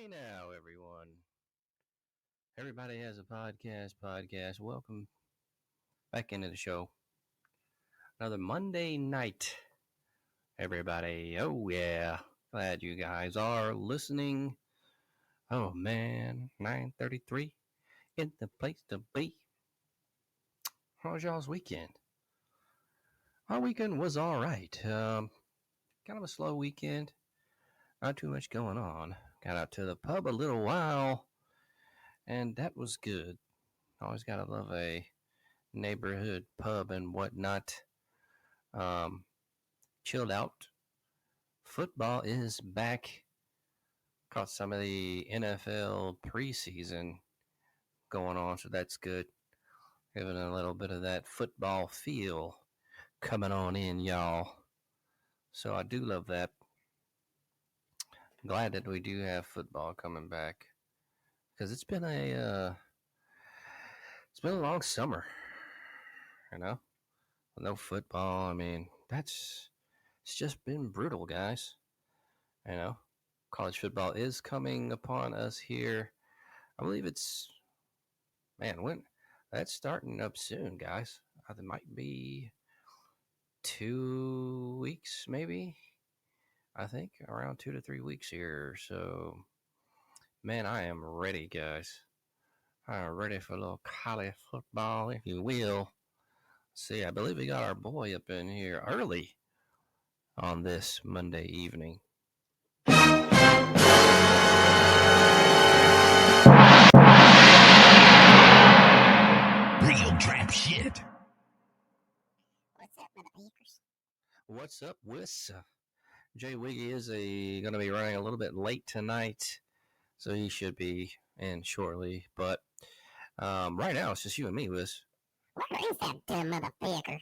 Hey now, everyone. Everybody has a podcast. Welcome back into the show. Another Monday night, everybody. Oh, yeah. Glad you guys are listening. Oh, man. 9:33 in the place to be. How was y'all's weekend? Our weekend was all right. Kind of a slow weekend. Not too much going on. Got out to the pub a little while, and that was good. Always gotta love a neighborhood pub and whatnot. Um, Chilled out. Football is back. Caught some of the NFL preseason going on, so that's good. Giving a little bit of that football feel coming on in, y'all. So I do love that. Glad that we do have football coming back because it's been a long summer, you know. With no football, I mean it's just been brutal, guys. You know, college football is coming upon us here. I believe it's when that's starting up soon, guys. It might be 2 weeks, maybe. I think around 2 to 3 weeks here. So, man, I am ready, guys. I'm ready for a little college football, if you will. See, I believe we got our boy up in here early on this Monday evening. Real trap shit. What's up, motherfuckers? What's up, Whis? Jay Wiggy is going to be running a little bit late tonight, so he should be in shortly. But right now, it's just you and me, Whis. Where is that dumb motherfucker?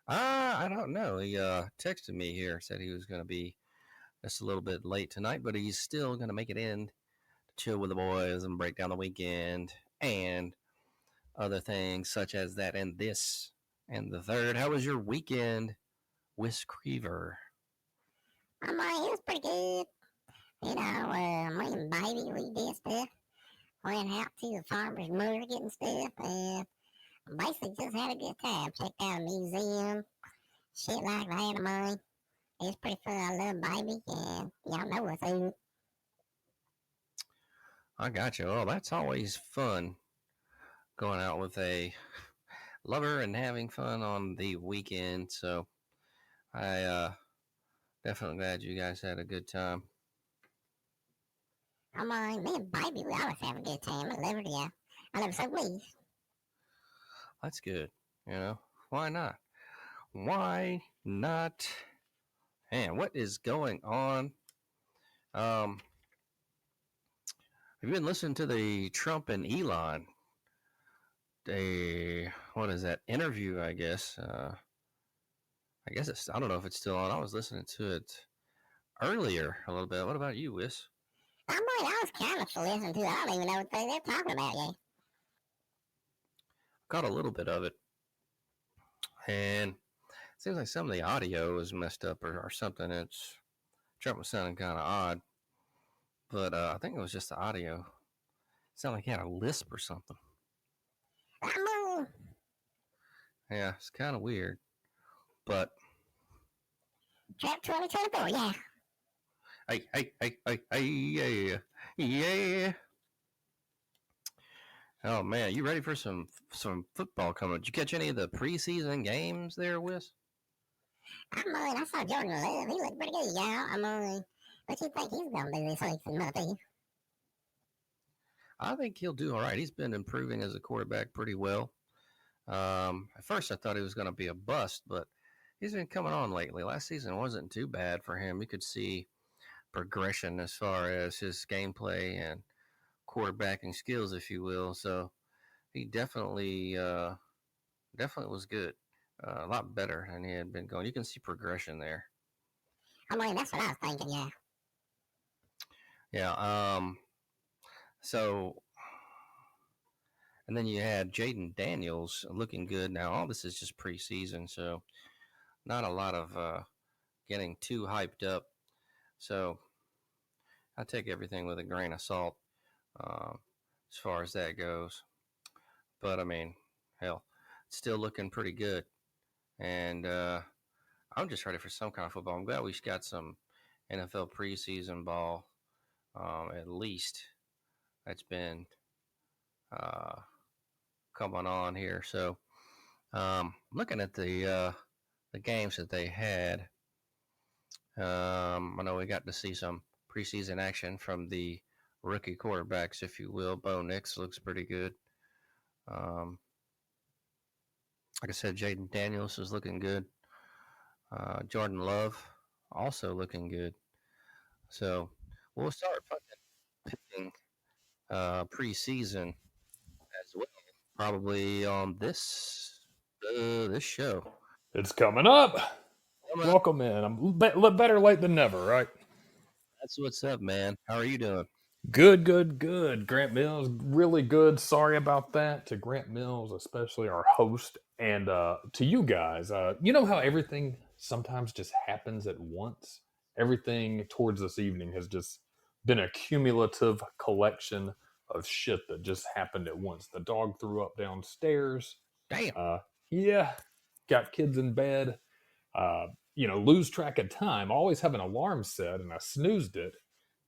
I don't know. He texted me here, said he was going to be just a little bit late tonight, but he's still going to make it in to chill with the boys and break down the weekend and other things such as that and this and the third. How was your weekend, Whis Creever? I'm like, it was pretty good. You know, me and baby, we did stuff. Went out to the farmer's market and stuff, and basically just had a good time. Checked out a museum, shit like that. I mean, it's pretty fun. I love baby, and y'all know what's up. I got you. Oh, that's always fun going out with a lover and having fun on the weekend. So I definitely glad you guys had a good time. I'm like, me and baby, we always have a good time. I love her, yeah. I love her so much. That's good. You know, why not? Why not? Man, what is going on? Have you been listening to the Trump and Elon? What is that interview? I guess. I guess it's. I don't know if it's still on. I was listening to it earlier a little bit. What about you, Whis? I'm like, I was kind of listening to it. I don't even know what they're talking about yet. Caught a little bit of it, and it seems like some of the audio is messed up or something. It's Trump was sounding kind of odd, but I think it was just the audio. It sounded like he had a lisp or something. Yeah, it's kind of weird, but Trap 2024, yeah. Hey, yeah. Oh man, you ready for some football coming? Did you catch any of the preseason games there, Whis? I mean, I saw Jordan Love. He looked pretty good, y'all. I mean, what you think he's gonna do this week, motherfucker? I think he'll do all right. He's been improving as a quarterback pretty well. At first, I thought he was going to be a bust, but he's been coming on lately. Last season wasn't too bad for him. You could see progression as far as his gameplay and quarterbacking skills, if you will. So he definitely was good. A lot better than he had been going. You can see progression there. I mean, that's what I was thinking, yeah. Yeah. So, and then you had Jaden Daniels looking good. Now, all this is just preseason, so not a lot of getting too hyped up. So, I take everything with a grain of salt as far as that goes. But I mean, hell, it's still looking pretty good. And I'm just ready for some kind of football. I'm glad we got some NFL preseason ball, at least. That's been uh, coming on here. So, looking at the games that they had, I know we got to see some preseason action from the rookie quarterbacks, if you will. Bo Nix looks pretty good. Um, like I said, Jaden Daniels is looking good. Jordan Love also looking good. So we'll start picking preseason as well, probably on this show. It's coming up. Coming up. Welcome in. I'm better late than never, right? That's what's up, man. How are you doing? Good, good, good. Grant Mills, really good. Sorry about that to Grant Mills, especially our host, and to you guys. You know how everything sometimes just happens at once? Everything towards this evening has just been a cumulative collection of shit that just happened at once. The dog threw up downstairs. Damn. Yeah, got kids in bed. Uh, lose track of time. I always have an alarm set, and I snoozed it,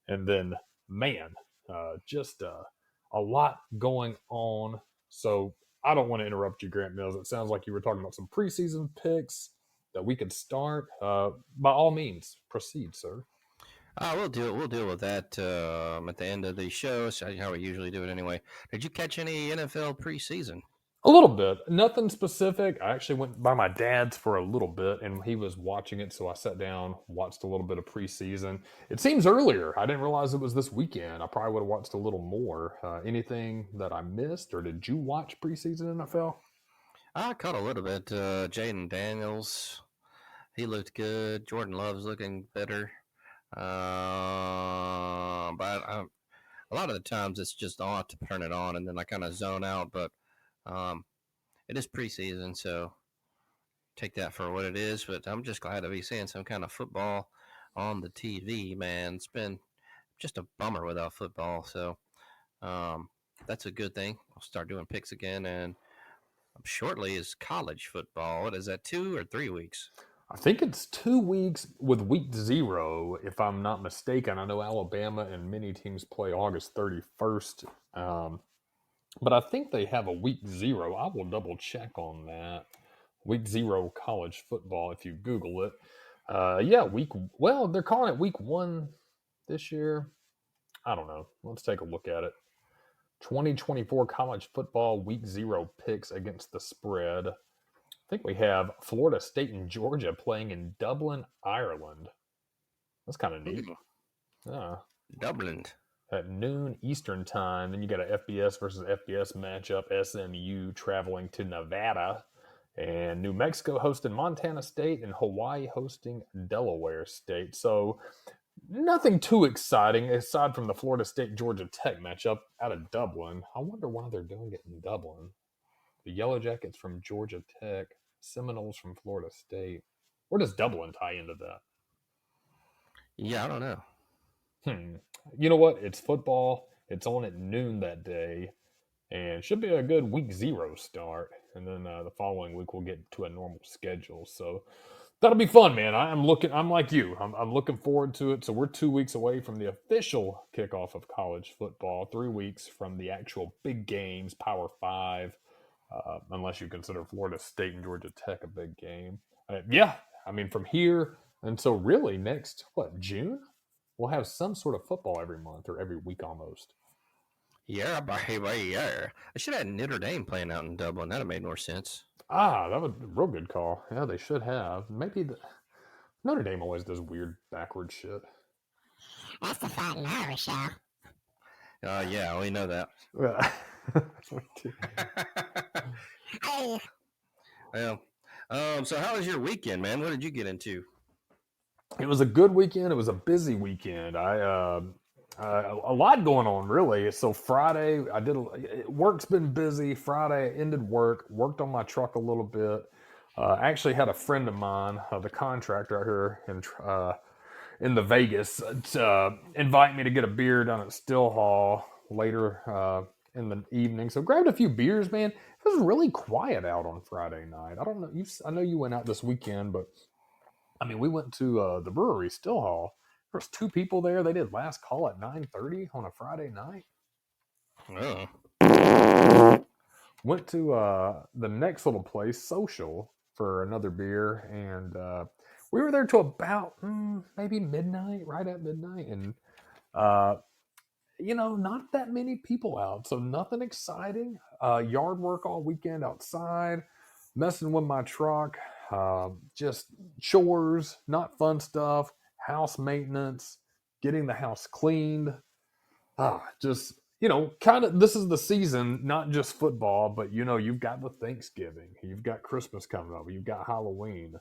and then man, just a lot going on. So I don't want to interrupt you, Grant Mills. It sounds like you were talking about some preseason picks that we could start. By all means, proceed, sir. We'll deal with that at the end of the show. So how we usually do it anyway. Did you catch any NFL preseason? A little bit, nothing specific. I actually went by my dad's for a little bit, and he was watching it, so I sat down, watched a little bit of preseason. It seems earlier. I didn't realize it was this weekend. I probably would have watched a little more. Anything that I missed, or did you watch preseason NFL? I caught a little bit. Jaden Daniels, he looked good. Jordan Love's looking better. A lot of the times it's just on to turn it on, and then I kind of zone out. But um, it is preseason, so take that for what it is. But I'm just glad to be seeing some kind of football on the TV, man. It's been just a bummer without football, so that's a good thing. I'll start doing picks again, and shortly is college football. What is that, 2 or 3 weeks? I think it's 2 weeks with week 0, if I'm not mistaken. I know Alabama and many teams play August 31st. But I think they have a week 0. I will double check on that. Week 0 college football if you Google it. They're calling it week 1 this year. I don't know. Let's take a look at it. 2024 college football week 0 picks against the spread. I think we have Florida State and Georgia playing in Dublin, Ireland. That's kind of neat. Dublin. At noon Eastern time. Then you got a FBS versus FBS matchup. SMU traveling to Nevada. And New Mexico hosting Montana State and Hawaii hosting Delaware State. So nothing too exciting aside from the Florida State-Georgia Tech matchup out of Dublin. I wonder why they're doing it in Dublin. The Yellow Jackets from Georgia Tech, Seminoles from Florida State. Where does Dublin tie into that? Yeah, I don't know. You know what? It's football. It's on at noon that day. And should be a good week 0 start. And then the following week we'll get to a normal schedule. So that'll be fun, man. I'm like you. I'm looking forward to it. So we're 2 weeks away from the official kickoff of college football. 3 weeks from the actual big games, Power 5. Unless you consider Florida State and Georgia Tech a big game. From here until really next, June? We'll have some sort of football every month or every week almost. Yeah, yeah. I should have had Notre Dame playing out in Dublin. That would have made more sense. That was a real good call. Yeah, they should have. Maybe Notre Dame always does weird backward shit. That's the Fighting Irish, y'all. Yeah, we know that. Hey. Well, so how was your weekend, man? What did you get into? It was a good weekend. It was a busy weekend. A lot going on, really. So Friday, work's been busy. Friday, I ended worked on my truck a little bit. Actually had a friend of mine, the contractor out here in the Vegas to invite me to get a beer down at Still Hall later in the evening. So grabbed a few beers, man. It was really quiet out on Friday night. I don't know. I know you went out this weekend, but I mean, we went to the brewery, Still Hall. There was 2 people there. They did last call at 9:30 on a Friday night. Oh. Went to the next little place, Social, for another beer, and we were there till about maybe midnight, right at midnight, and not that many people out, so nothing exciting. Yard work all weekend outside, messing with my truck, just chores, not fun stuff, house maintenance, getting the house cleaned. Just kind of this is the season, not just football, but you've got the Thanksgiving, you've got Christmas coming up, you've got Halloween.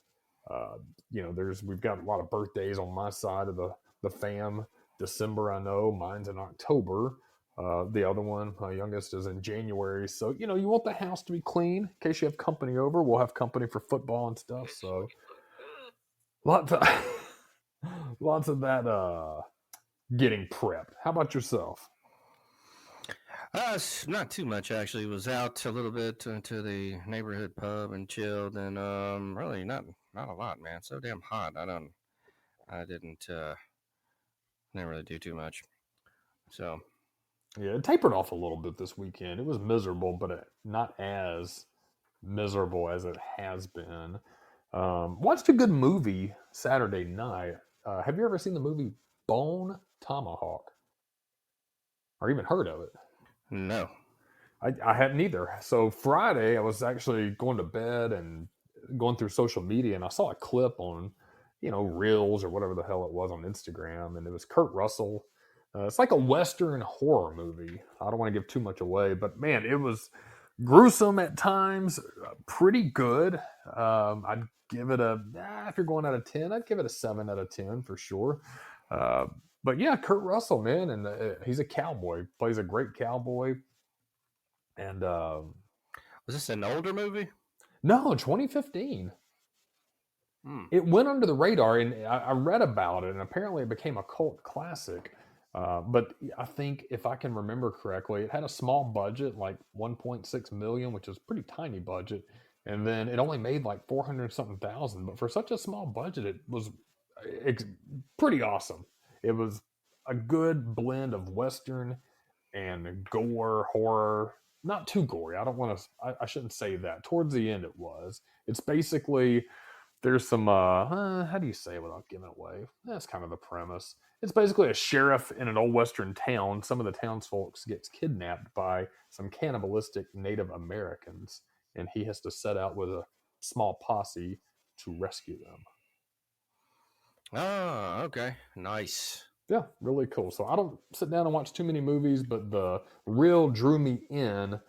We've got a lot of birthdays on my side of the fam. December, I know mine's in October. The other one, my youngest, is in January. So you want the house to be clean in case you have company over. We'll have company for football and stuff. So lots of lots of that getting prepped. How about yourself? Not too much actually. Was out a little bit to the neighborhood pub and chilled, and really not a lot, man. So damn hot. Didn't really do too much. So yeah, it tapered off a little bit this weekend. It was miserable, but not as miserable as it has been. Watched a good movie Saturday night. Have you ever seen the movie Bone Tomahawk? Or even heard of it? no. I hadn't either. So Friday, I was actually going to bed and going through social media, and I saw a clip on, Reels or whatever the hell it was on Instagram, and it was Kurt Russell. It's like a Western horror movie. I don't want to give too much away, but man, it was gruesome at times, pretty good. I'd give it if you're going out of 10, I'd give it a 7 out of 10 for sure. But yeah, Kurt Russell, man, and he's a cowboy, plays a great cowboy. And Was this an older movie? no, 2015. Hmm. It went under the radar, and I read about it, and apparently it became a cult classic. But I think, if I can remember correctly, it had a small budget, like 1.6 million, which is a pretty tiny budget, and then it only made like 400 something thousand. But for such a small budget, it was pretty awesome. It was a good blend of Western and gore, horror. Not too gory. I don't want to. I shouldn't say that. Towards the end, it was. It's basically, there's some. How do you say it without giving it away? That's kind of the premise. It's basically a sheriff in an old Western town. Some of the townsfolk gets kidnapped by some cannibalistic Native Americans, and he has to set out with a small posse to rescue them. Oh, okay. Nice. Yeah, really cool. So I don't sit down and watch too many movies, but the Reel drew me in,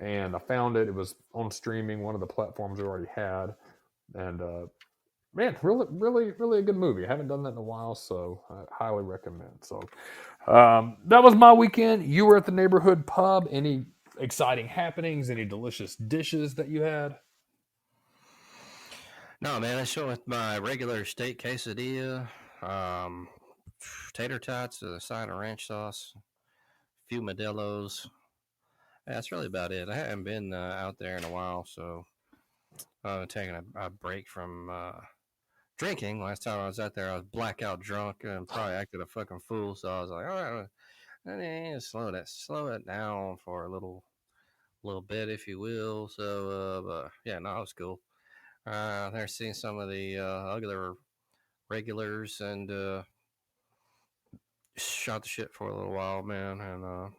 and I found it. It was on streaming, one of the platforms we already had, and man, really, really, really a good movie. I haven't done that in a while, so I highly recommend. So that was my weekend. You were at the neighborhood pub. Any exciting happenings? Any delicious dishes that you had? No, man. I went with my regular steak quesadilla, tater tots with a side of ranch sauce, a few Modelo's. Yeah, that's really about it. I haven't been out there in a while, so taking a break from drinking. Last time I was out there, I was blackout drunk and probably acted a fucking fool. So I was like, all right, I need to slow it down for a little bit, if you will. So, but yeah, no, it was cool. They're seeing some of the other regulars and shot the shit for a little while, man, and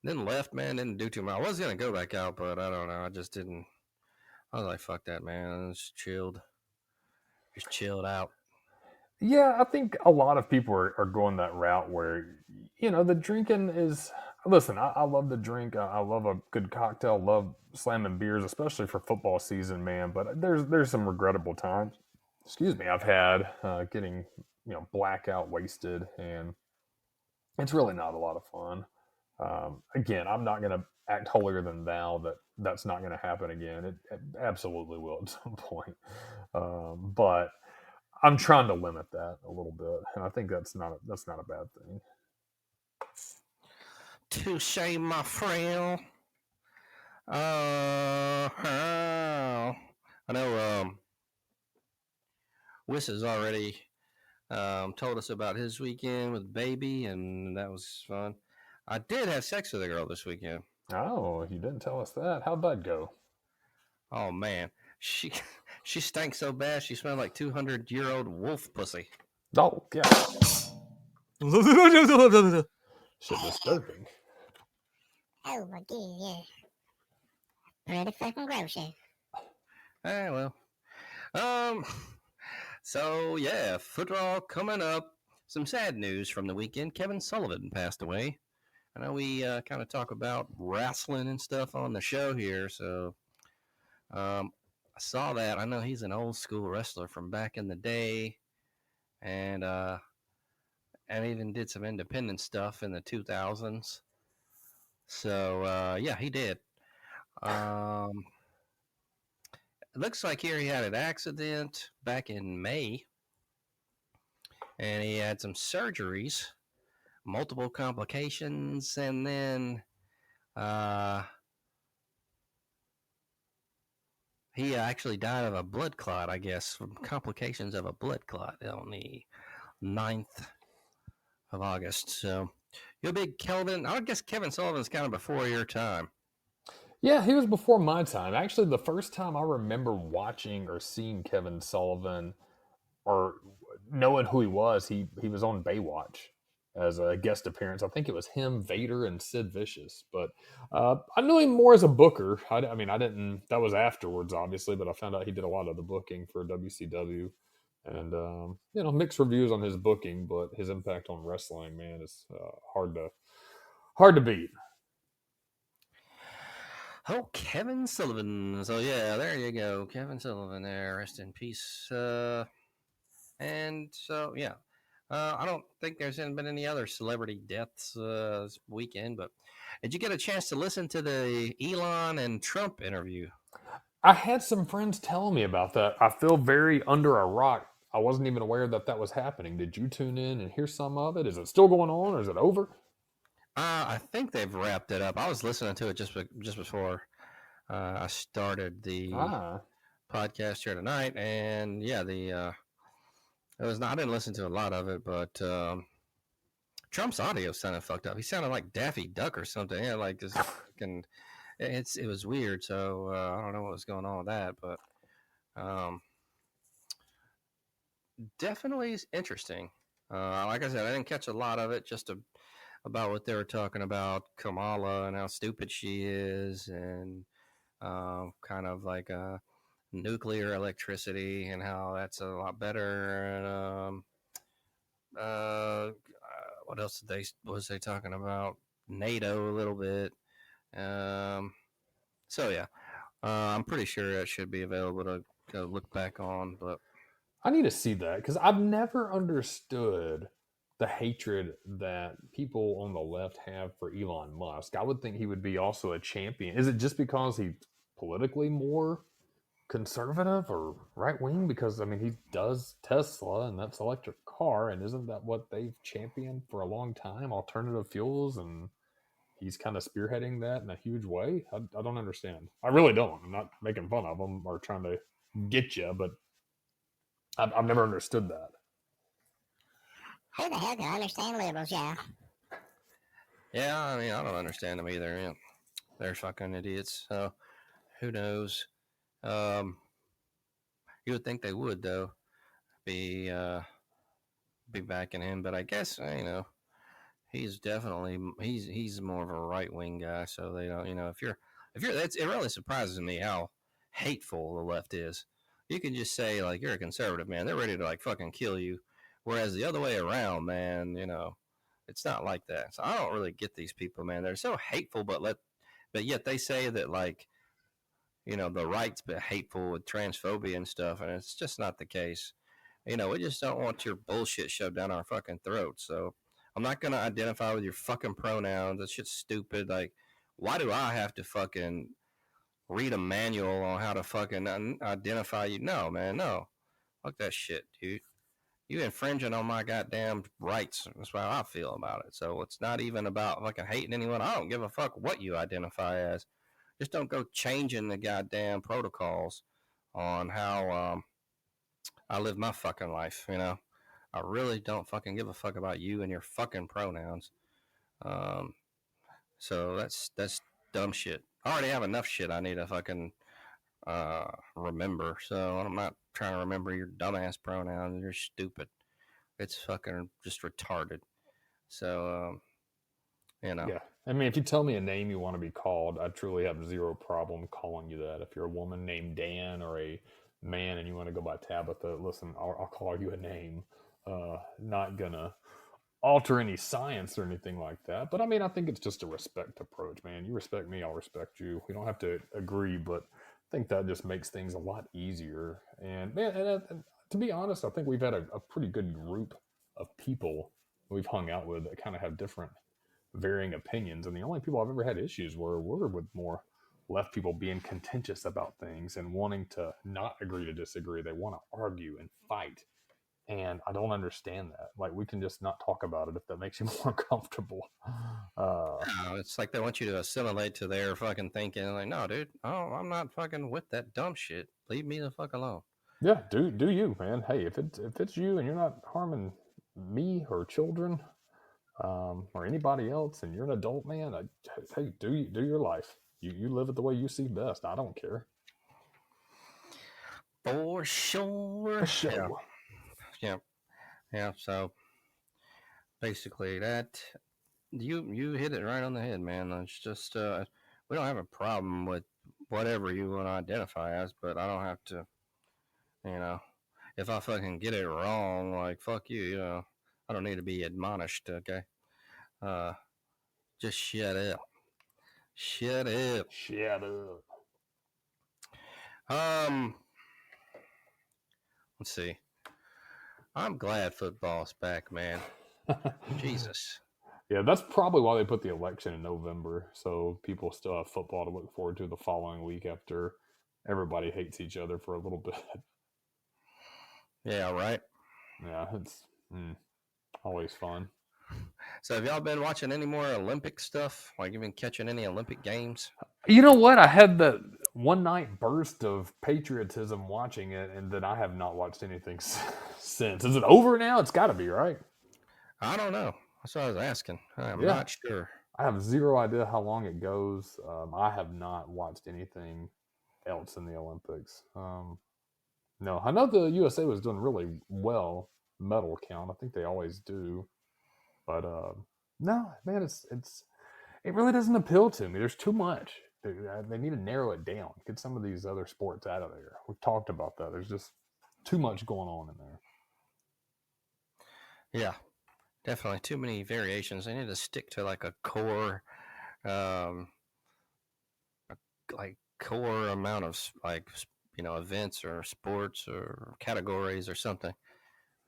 then left, man. Didn't do too much. I was gonna go back out, but I don't know. I just didn't. I was like, fuck that, man. I just chilled out. Yeah, I think a lot of people are going that route where, the drinking is. Listen, I love to drink. I love a good cocktail. Love slamming beers, especially for football season, man. But there's some regrettable times. Excuse me, I've had getting blackout wasted, and it's really not a lot of fun. Again, I'm not going to act holier than thou that that's not going to happen again. It absolutely will at some point. But I'm trying to limit that a little bit, and I think that's not a bad thing. Touche, my friend. I know Whis has already told us about his weekend with baby, and that was fun. I did have sex with a girl this weekend. Oh, you didn't tell us that. How'd that go? Oh man, she she stank so bad she smelled like 200-year-old wolf pussy. Oh, yeah. Shit disturbing. Oh my god, yeah. Pretty fucking gross, yeah. Well. So yeah, football coming up. Some sad news from the weekend. Kevin Sullivan passed away. I know we kind of talk about wrestling and stuff on the show here, so I saw that. I know he's an old school wrestler from back in the day, and even did some independent stuff in the 2000s. So yeah, he did. It looks like here he had an accident back in May, and he had some surgeries, multiple complications, and then he actually died of a blood clot, I guess, from complications of a blood clot on the 9th of August. So you're a big Kelvin. I guess Kevin Sullivan's kind of before your time. Yeah, he was before my time. Actually, the first time I remember watching or seeing Kevin Sullivan or knowing who he was was on Baywatch as a guest appearance. I think it was him, Vader, and Sid Vicious. But I knew him more as a booker. I mean, I didn't. That was afterwards, obviously. But I found out he did a lot of the booking for WCW, and mixed reviews on his booking. But his impact on wrestling, man, is hard to beat. Oh, Kevin Sullivan. So yeah, there you go, Kevin Sullivan. There, rest in peace. And so yeah, I don't think there's been any other celebrity deaths this weekend. But did you get a chance to listen to the Elon and Trump interview? I had some friends telling me about that. I feel very under a rock. I wasn't even aware that that was happening. Did you tune in and hear some of it? Is it still going on, or is it over? I think they've wrapped it up. I was listening to it just before I started the podcast here tonight, and yeah, it was not. I didn't listen to a lot of it, but Trump's audio sounded fucked up. He sounded like Daffy Duck or something. Yeah, like this fucking. It was weird. So I don't know what was going on with that, but definitely interesting. Like I said, I didn't catch a lot of it. Just about what they were talking about Kamala and how stupid she is, and kind of like nuclear electricity and how that's a lot better. And what else was they talking about? NATO a little bit. So yeah, I'm pretty sure that should be available to go look back on. But I need to see that because I've never understood the hatred that people on the left have for Elon Musk. I would think he would be also a champion. Is it just because he's politically more conservative or right wing? Because I mean, he does Tesla, and that's electric car, and isn't that what they've championed for a long time? Alternative fuels, and he's kind of spearheading that in a huge way. I don't understand. I really don't. I'm not making fun of him or trying to get you, but I've never understood that. Who the hell can understand liberals, yeah? yeah, I mean, I don't understand them either. Yeah, they're fucking idiots. So who knows? You would think they would though be backing him, but I guess he's definitely he's more of a right wing guy. So they don't if you're it really surprises me how hateful the left is. You can just say like you're a conservative, man. They're ready to like fucking kill you, whereas the other way around, man, it's not like that. So I don't really get these people, man. They're so hateful, but yet they say that like the right's been hateful with transphobia and stuff, and it's just not the case. We just don't want your bullshit shoved down our fucking throats. So I'm not gonna identify with your fucking pronouns. That shit's stupid. Like, why do I have to fucking read a manual on how to fucking identify you? No, man, no. Fuck that shit, dude. You infringing on my goddamn rights. That's how I feel about it. So it's not even about fucking hating anyone. I don't give a fuck what you identify as. Just don't go changing the goddamn protocols on how I live my fucking life. I really don't fucking give a fuck about you and your fucking pronouns. Um, so that's dumb shit. I already have enough shit I need to fucking remember. So I'm not trying to remember your dumbass pronouns. You're stupid. It's fucking just retarded. So Yeah. I mean, if you tell me a name you want to be called, I truly have zero problem calling you that. If you're a woman named Dan or a man and you want to go by Tabitha, listen, I'll call you a name. Not gonna alter any science or anything like that. But I mean, I think it's just a respect approach, man. You respect me, I'll respect you. We don't have to agree, but I think that just makes things a lot easier. And man, and to be honest, I think we've had a pretty good group of people we've hung out with that kind of have different varying opinions. And the only people I've ever had issues were with more left people being contentious about things and wanting to not agree to disagree. They want to argue and fight. And I don't understand that. Like, we can just not talk about it if that makes you more comfortable. it's like they want you to assimilate to their fucking thinking. Like, no, dude, I'm not fucking with that dumb shit. Leave me the fuck alone. Yeah, do you, man. Hey, if it's you and you're not harming me or children or anybody else, and you're an adult man, hey, do your life. You live it the way you see best. I don't care. For sure. For sure. Yeah. So basically, that you hit it right on the head, man. It's just we don't have a problem with whatever you want to identify as, but I don't have to. If I fucking get it wrong, like fuck you. I don't need to be admonished. Okay. Just shut up. Shut up. Shut up. Let's see. I'm glad football's back, man. Jesus. Yeah, that's probably why they put the election in November, so people still have football to look forward to the following week after everybody hates each other for a little bit. Yeah, right. Yeah, it's always fun. So have y'all been watching any more Olympic stuff? Like, you been catching any Olympic games? You know what? I had the one night burst of patriotism watching it, and then I have not watched anything since. Is it over now? It's got to be, right? I don't know. That's what I was asking. I'm not sure. I have zero idea how long it goes. I have not watched anything else in the Olympics. No, I know the USA was doing really well medal count. I think they always do, but no, man, it really doesn't appeal to me. There's too much. They need to narrow it down. Get some of these other sports out of there. We've talked about that. There's just too much going on in there. Yeah, definitely too many variations. They need to stick to like a core, core amount of events or sports or categories or something.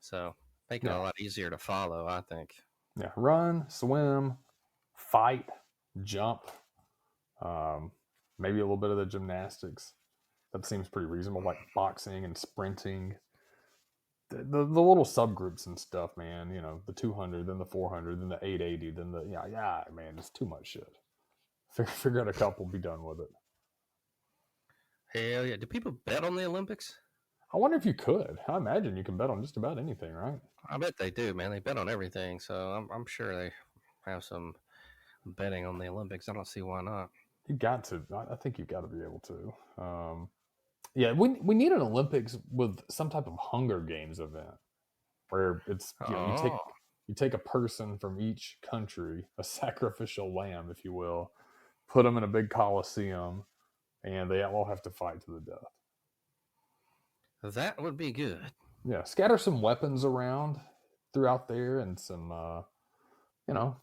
So make it a lot easier to follow, I think. Yeah, run, swim, fight, jump, maybe a little bit of the gymnastics. That seems pretty reasonable, like boxing and sprinting. The little subgroups and stuff, man. You know, the 200, then the 400, then the 880, then the man, it's too much shit. Figure out a couple, be done with it. Hell yeah! Do people bet on the Olympics? I wonder if you could. I imagine you can bet on just about anything, right? I bet they do, man. They bet on everything, so I'm sure they have some betting on the Olympics. I don't see why not. You got to. I think you've got to be able to. Yeah, we need an Olympics with some type of Hunger Games event where it's you take a person from each country, a sacrificial lamb, if you will, put them in a big coliseum, and they all have to fight to the death. That would be good. Yeah, scatter some weapons around throughout there and some,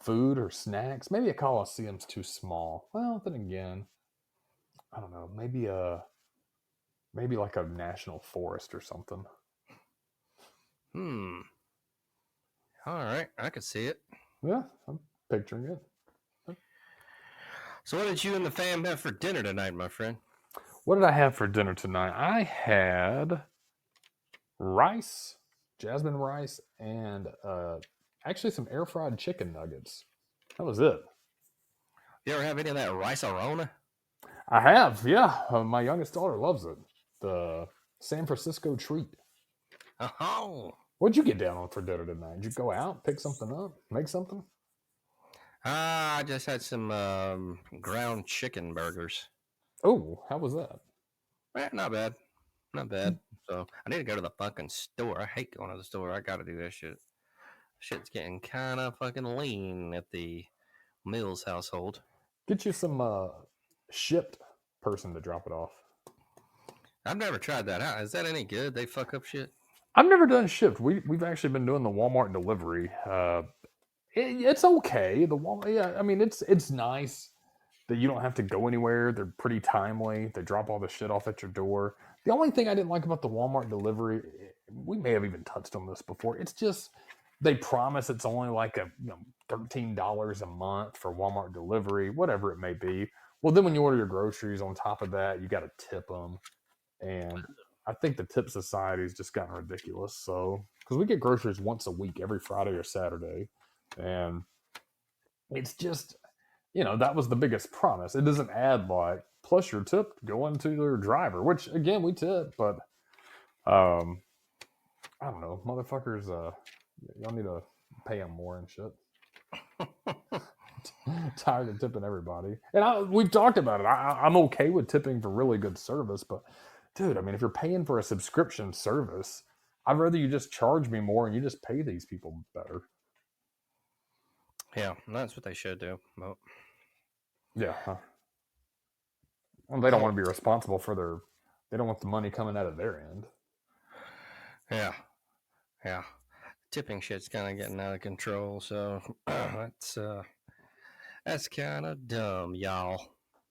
food or snacks. Maybe a coliseum's too small. Well, then again, I don't know. Maybe like a national forest or something. All right, I could see it. Yeah, I'm picturing it. So what did you and the fam have for dinner tonight, my friend? What did I have for dinner tonight? I had rice, jasmine rice, and actually some air fried chicken nuggets. That was it. You ever have any of that rice-a-rona? I have, yeah. My youngest daughter loves it. The San Francisco treat. Oh. What'd you get down on for dinner tonight? Did you go out, pick something up, make something? I just had some ground chicken burgers. Oh, how was that? Not bad. Not bad. So I need to go to the fucking store. I hate going to the store. I got to do this shit. Shit's getting kind of fucking lean at the Mills household. Get you some shipped person to drop it off. I've never tried that out. Is that any good? They fuck up shit? I've never done shipped. We've actually been doing the Walmart delivery. It's okay. The Walmart, yeah. I mean, it's nice that you don't have to go anywhere. They're pretty timely. They drop all the shit off at your door. The only thing I didn't like about the Walmart delivery, we may have even touched on this before. It's just they promise it's only like $13 a month for Walmart delivery, whatever it may be. Well, then when you order your groceries, on top of that, you got to tip them, and I think the tip society's just gotten ridiculous. So, because we get groceries once a week, every Friday or Saturday, and it's just, that was the biggest promise. It doesn't add like plus your tip going to their driver, which again we tip, but I don't know, motherfuckers. Y'all need to pay them more and shit. Tired of tipping everybody, and we've talked about it. I'm okay with tipping for really good service, but dude, I mean, if you're paying for a subscription service, I'd rather you just charge me more and you just pay these people better. Yeah, that's what they should do. Well, yeah. Well, they don't want to be responsible for they don't want the money coming out of their end. Yeah. Tipping shit's kind of getting out of control, so that's kind of dumb, y'all.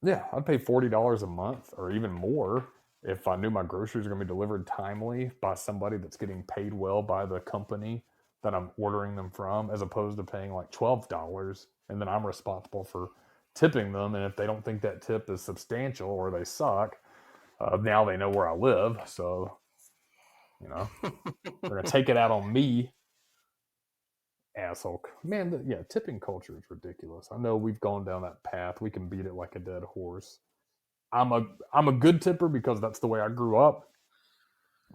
Yeah, I'd pay $40 a month or even more if I knew my groceries are going to be delivered timely by somebody that's getting paid well by the company that I'm ordering them from, as opposed to paying like $12 and then I'm responsible for tipping them. And if they don't think that tip is substantial or they suck, now they know where I live. So, they're going to take it out on me. Asshole. Man, yeah, tipping culture is ridiculous. I know we've gone down that path. We can beat it like a dead horse. I'm a good tipper because that's the way I grew up.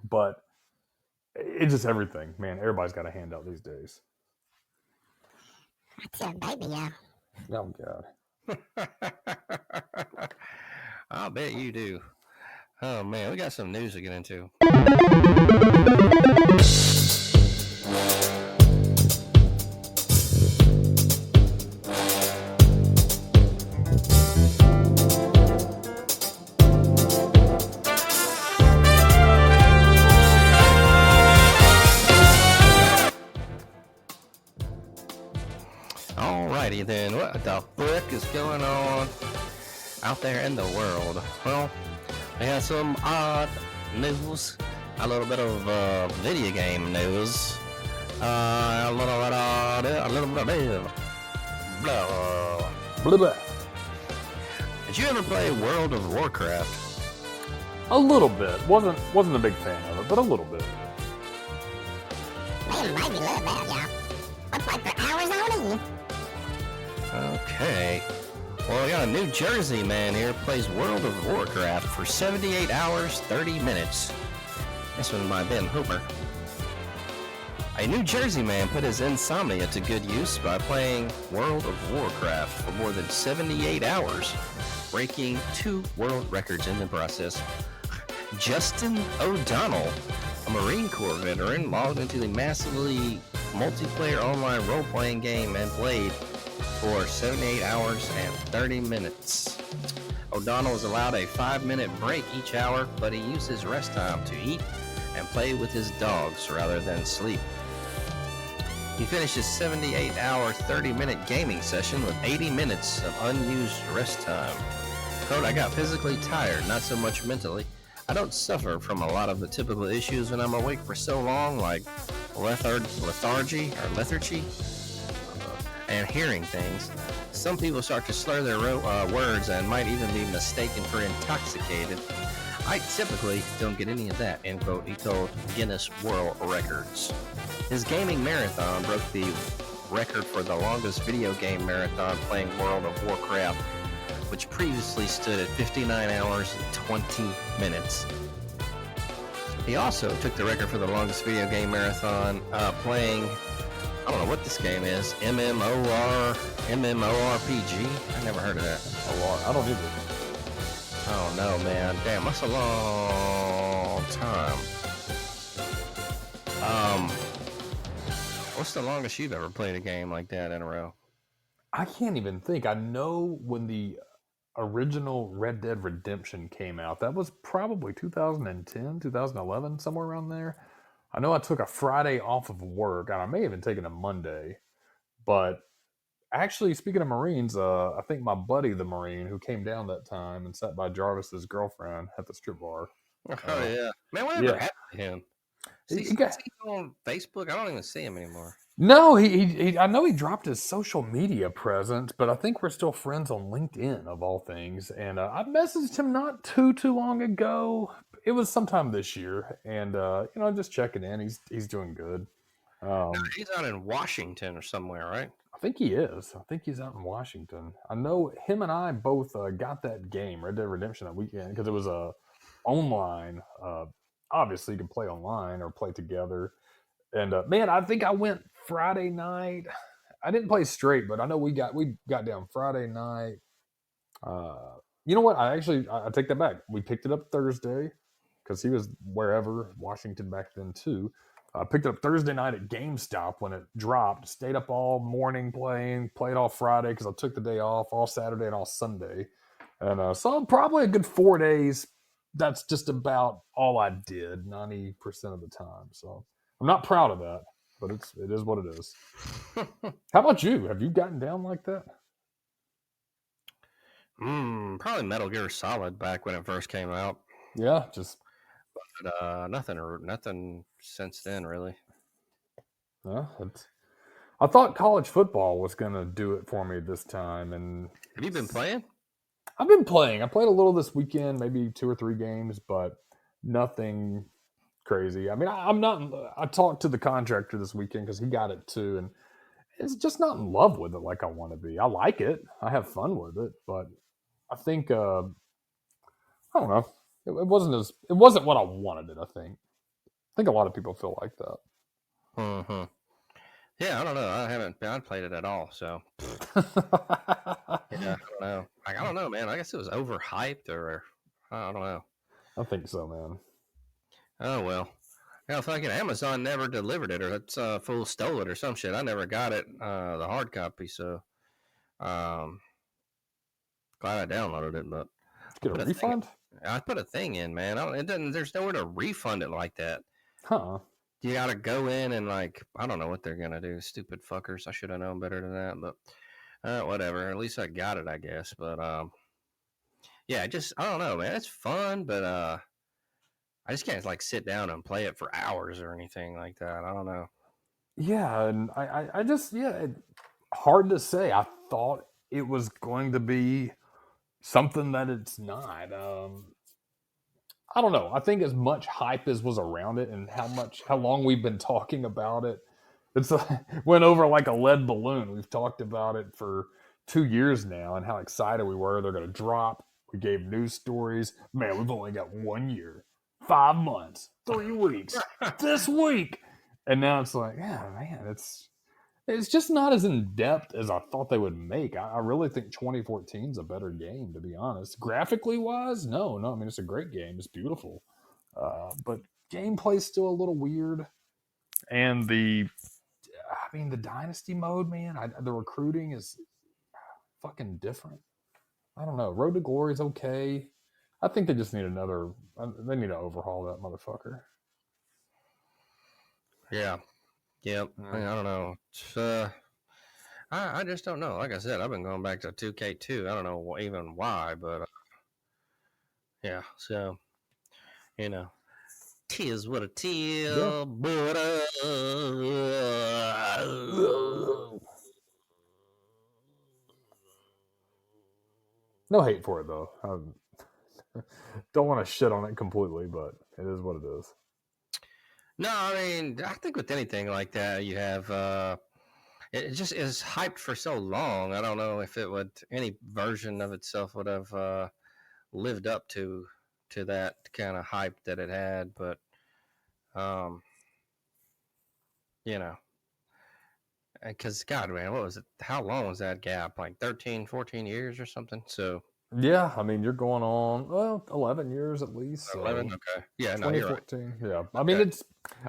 But it's just everything, man. Everybody's got a handout these days. That's your baby, yeah. Oh, God. I'll bet you do. Oh, man, we got some news to get into. Alrighty then, what the fuck is going on out there in the world? Well, we have some odd news, a little bit of video game news, a little bit of blah. Blah, blah. Did you ever play World of Warcraft? A little bit. Wasn't a big fan of it, but a little bit. Man, baby, love that, y'all. I play for hours on end. Okay. Well, we got a New Jersey man here plays World of Warcraft for 78 hours, 30 minutes. This one might have been Hooper. A New Jersey man put his insomnia to good use by playing World of Warcraft for more than 78 hours, breaking 2 world records in the process. Justin O'Donnell, a Marine Corps veteran, logged into the massively multiplayer online role-playing game and played for 78 hours and 30 minutes. O'Donnell was allowed a 5-minute break each hour, but he used his rest time to eat and play with his dogs rather than sleep. He finished his 78-hour, 30-minute gaming session with 80 minutes of unused rest time. Quote, I got physically tired, not so much mentally. I don't suffer from a lot of the typical issues when I'm awake for so long, like lethargy, and hearing things. Some people start to slur their words and might even be mistaken for intoxicated. I typically don't get any of that, end quote, he told Guinness World Records. His gaming marathon broke the record for the longest video game marathon playing World of Warcraft, which previously stood at 59 hours and 20 minutes. He also took the record for the longest video game marathon playing, I don't know what this game is, MMORPG? I never heard of that. I don't either. Oh no, man. Damn, that's a long time. What's the longest you've ever played a game like that in a row? I can't even think. I know when the original Red Dead Redemption came out, that was probably 2010, 2011, somewhere around there. I know I took a Friday off of work, and I may have even taken a Monday. But actually, speaking of Marines, I think my buddy, the Marine, who came down that time and sat by Jarvis's girlfriend at the strip bar. Oh, yeah. Man, whatever happened to him? Is he on Facebook? I don't even see him anymore. No, he I know he dropped his social media presence, but I think we're still friends on LinkedIn, of all things. And I messaged him not too long ago. It was sometime this year, and just checking in. He's doing good. No, he's out in Washington or somewhere, right? I think he is. I think he's out in Washington. I know him and I both got that game, Red Dead Redemption, that weekend because it was online. Obviously, you can play online or play together. And man, I think I went Friday night. I didn't play straight, but I know we got down Friday night. You know what? I take that back. We picked it up Thursday because he was wherever, Washington back then too. I picked it up Thursday night at GameStop when it dropped. Stayed up all morning played all Friday because I took the day off, all Saturday and all Sunday. And so probably a good 4 days. That's just about all I did 90% of the time. So I'm not proud of that, but it is what it is. How about you? Have you gotten down like that? Probably Metal Gear Solid back when it first came out. Yeah, but nothing since then, really. I thought college football was going to do it for me this time. And have you been playing? I've been playing. I played a little this weekend, maybe 2 or 3 games, but nothing crazy. I mean, I talked to the contractor this weekend because he got it too, and it's just not in love with it like I want to be. I like it. I have fun with it, but I think I don't know. It wasn't what I wanted it. I think a lot of people feel like that. Mm-hmm. Yeah, I don't know. I played it at all, so yeah, I don't know. I don't know, man. I guess it was overhyped, or I don't know. I think so, man. Oh well. Yeah, fucking Amazon never delivered it, or it's fool stole it, or some shit. I never got it, the hard copy. So, glad I downloaded it, but get a refund. I put a thing in, man. There's nowhere to refund it like that. Huh? You gotta go in and I don't know what they're gonna do. Stupid fuckers. I should have known better than that, but whatever. At least I got it, I guess. But yeah, I don't know, man. It's fun, but I just can't sit down and play it for hours or anything like that. I don't know. Yeah, and I just hard to say. I thought it was going to be something that it's not. I don't know. I think as much hype as was around it and how long we've been talking about it, it's went over like a lead balloon. We've talked about it for 2 years now and how excited we were. They're going to drop. We gave news stories. Man, we've only got 1 year, 5 months, 3 weeks, this week. And now it's like, yeah, man, it's just not as in depth as I thought they would make. I really think 2014 is a better game, to be honest. Graphically wise, no. I mean, it's a great game. It's beautiful. But gameplay's still a little weird. And the dynasty mode, man, the recruiting is fucking different. I don't know. Road to Glory is okay. I think they just need they need to overhaul that motherfucker. Yeah. Yep. I don't know. I just don't know. Like I said, I've been going back to 2K2. I don't know even why, but yeah. So, tis what it is. Yeah. But no hate for it though. Don't want to shit on it completely, but it is what it is. No, I mean, I think with anything like that, you have it just is hyped for so long. I don't know if it would any version of itself would have lived up to that kind of hype that it had, but um, you know, because God, man, what was it? How long was that gap? Like 13, 14 years or something? So Yeah, I mean, you're going on 11 years at least. 11. So Okay, yeah, no, you're right. 2014. Yeah, I mean, Okay,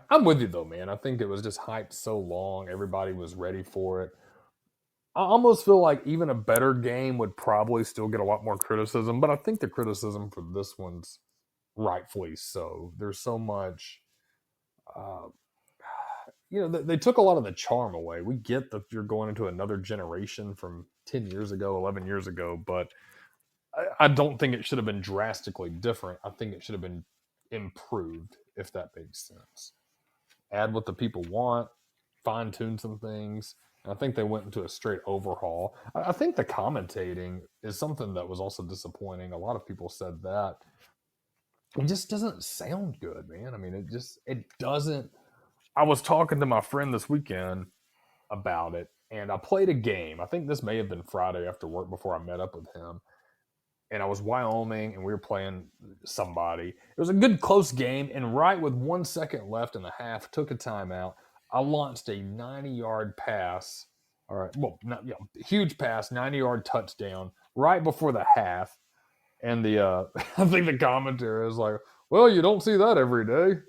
I'm with you though, man. I think it was just hyped so long, everybody was ready for it. I almost feel like even a better game would probably still get a lot more criticism, but I think the criticism for this one's rightfully so. There's so much, uh, they took a lot of the charm away. We get that you're going into another generation from 10 years ago, 11 years ago, but I don't think it should have been drastically different. I think it should have been improved, if that makes sense. Add what the people want, fine tune some things. I think they went into a straight overhaul. I think the commentating is something that was also disappointing. A lot of people said that. It just doesn't sound good, man. I mean, it doesn't. I was talking to my friend this weekend about it, and I played a game. I think this may have been Friday after work before I met up with him. And I was Wyoming, and we were playing somebody. It was a good close game, and right with 1 second left in the half, took a timeout. I launched a 90-yard pass. All right, well, huge pass, 90-yard touchdown right before the half. And the I think the commentator is like, "Well, you don't see that every day."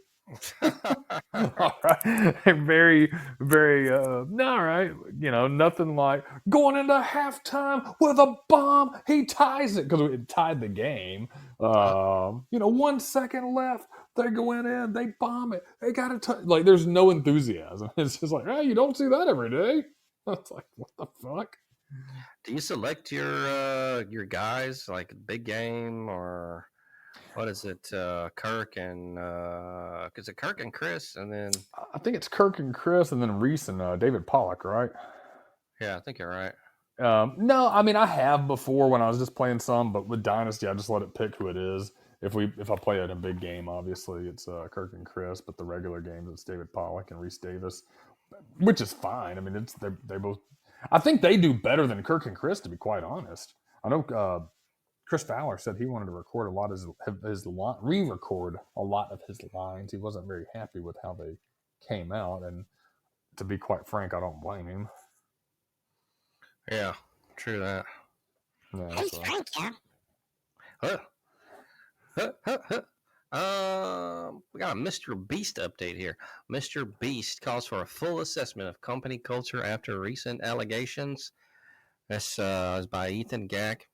All right. Very, very, all right. Nothing like going into halftime with a bomb. He ties it because it tied the game. 1 second left. They're going in. They bomb it. They got to like. There's no enthusiasm. It's just like, hey, you don't see that every day. It's like, what the fuck? Do you select your guys like big game or what is it? Kirk and is it Kirk and Chris and then I think it's Kirk and Chris, and then Reese and David Pollock, right? yeah, I think you're right. No, I mean I have before when I was just playing some, but with Dynasty I just let it pick who it is. If I play it in a big game, obviously it's Kirk and Chris, but the regular games it's David Pollock and Reese Davis, which is fine. I mean they both. I think they do better than Kirk and Chris, to be quite honest. I know Chris Fowler said he wanted to record a lot of re-record a lot of his lines. He wasn't very happy with how they came out, and to be quite frank, I don't blame him. Yeah, true that. Yeah, Who's so. Frank, yeah? We got a Mr. Beast update here. Mr. Beast calls for a full assessment of company culture after recent allegations. This is by Ethan Gack.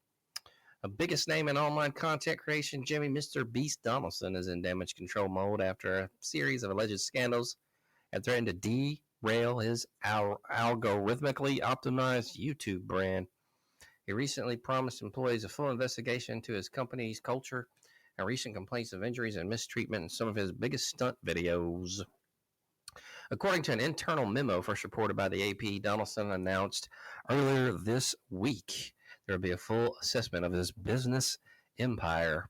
A biggest name in online content creation, Jimmy Mr. Beast Donaldson, is in damage control mode after a series of alleged scandals had threatened to derail his algorithmically optimized YouTube brand. He recently promised employees a full investigation into his company's culture and recent complaints of injuries and mistreatment in some of his biggest stunt videos. According to an internal memo first reported by the AP, Donaldson announced earlier this week there will be a full assessment of his business empire,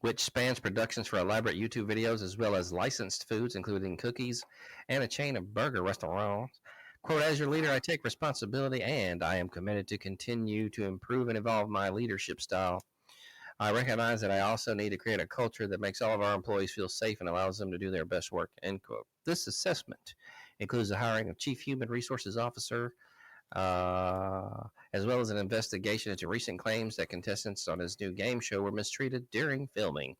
which spans productions for elaborate YouTube videos as well as licensed foods, including cookies and a chain of burger restaurants. Quote, as your leader, I take responsibility and I am committed to continue to improve and evolve my leadership style. I recognize that I also need to create a culture that makes all of our employees feel safe and allows them to do their best work, end quote. This assessment includes the hiring of Chief Human Resources Officer, as well as an investigation into recent claims that contestants on his new game show were mistreated during filming.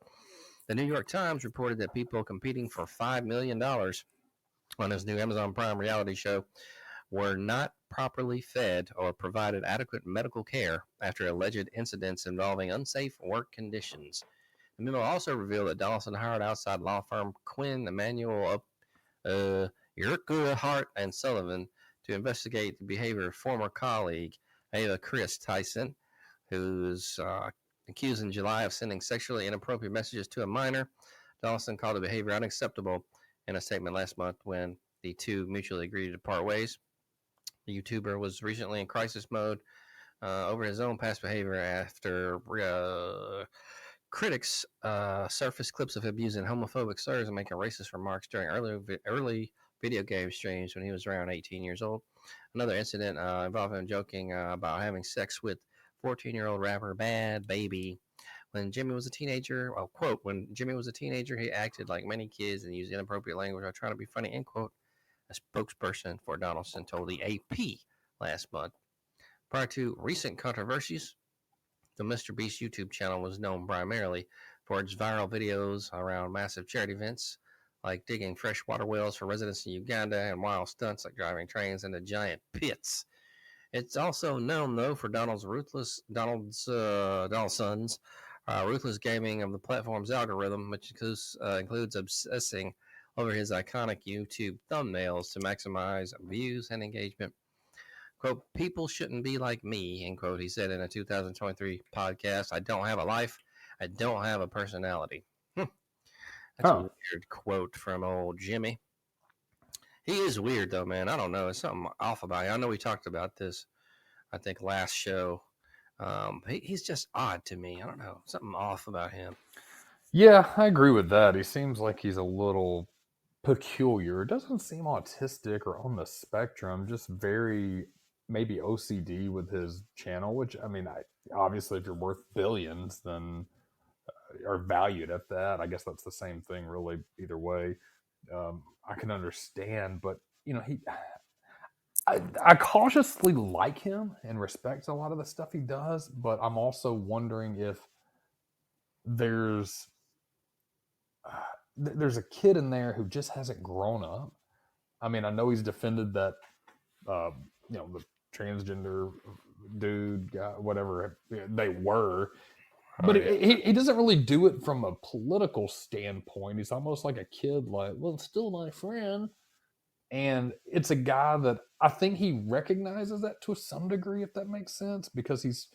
The New York Times reported that people competing for $5 million on his new Amazon Prime reality show were not properly fed or provided adequate medical care after alleged incidents involving unsafe work conditions. The memo also revealed that Donaldson hired outside law firm Quinn Emanuel Urquhart and Sullivan to investigate the behavior of former colleague Ava Chris Tyson, who was accused in July of sending sexually inappropriate messages to a minor. Donaldson called the behavior unacceptable in a statement last month when the two mutually agreed to part ways. The YouTuber was recently in crisis mode over his own past behavior after critics surfaced clips of him using homophobic slurs and making racist remarks during early video game streams when he was around 18 years old. Another incident involved him joking about having sex with 14-year-old rapper Bad Baby. When Jimmy was a teenager, quote, when Jimmy was a teenager, he acted like many kids and used inappropriate language while trying to be funny, end quote, a spokesperson for Donaldson told the AP last month. Prior to recent controversies, the Mr. Beast YouTube channel was known primarily for its viral videos around massive charity events, like digging fresh water wells for residents in Uganda and wild stunts like driving trains into giant pits. It's also known, though, for Donaldson's ruthless gaming of the platform's algorithm, which includes obsessing over his iconic YouTube thumbnails to maximize views and engagement. Quote, people shouldn't be like me, end quote, he said in a 2023 podcast. I don't have a life. I don't have a personality. That's a weird quote from old Jimmy. He is weird, though, man. I don't know. It's something off about him. I know we talked about this, I think, last show. He's just odd to me. I don't know. Something off about him. Yeah, I agree with that. He seems like he's a little peculiar. It doesn't seem autistic or on the spectrum, just very maybe OCD with his channel, which, I mean, obviously if you're worth billions, then are valued at that. I guess that's the same thing, really, either way. I can understand, but, you know, I cautiously like him and respect a lot of the stuff he does, but I'm also wondering if there's a kid in there who just hasn't grown up. I mean, I know he's defended that, the transgender dude, guy, whatever they were, but he doesn't really do it from a political standpoint. He's almost like a kid, like, well, it's still my friend. And it's a guy that I think he recognizes that to some degree, if that makes sense, because he's,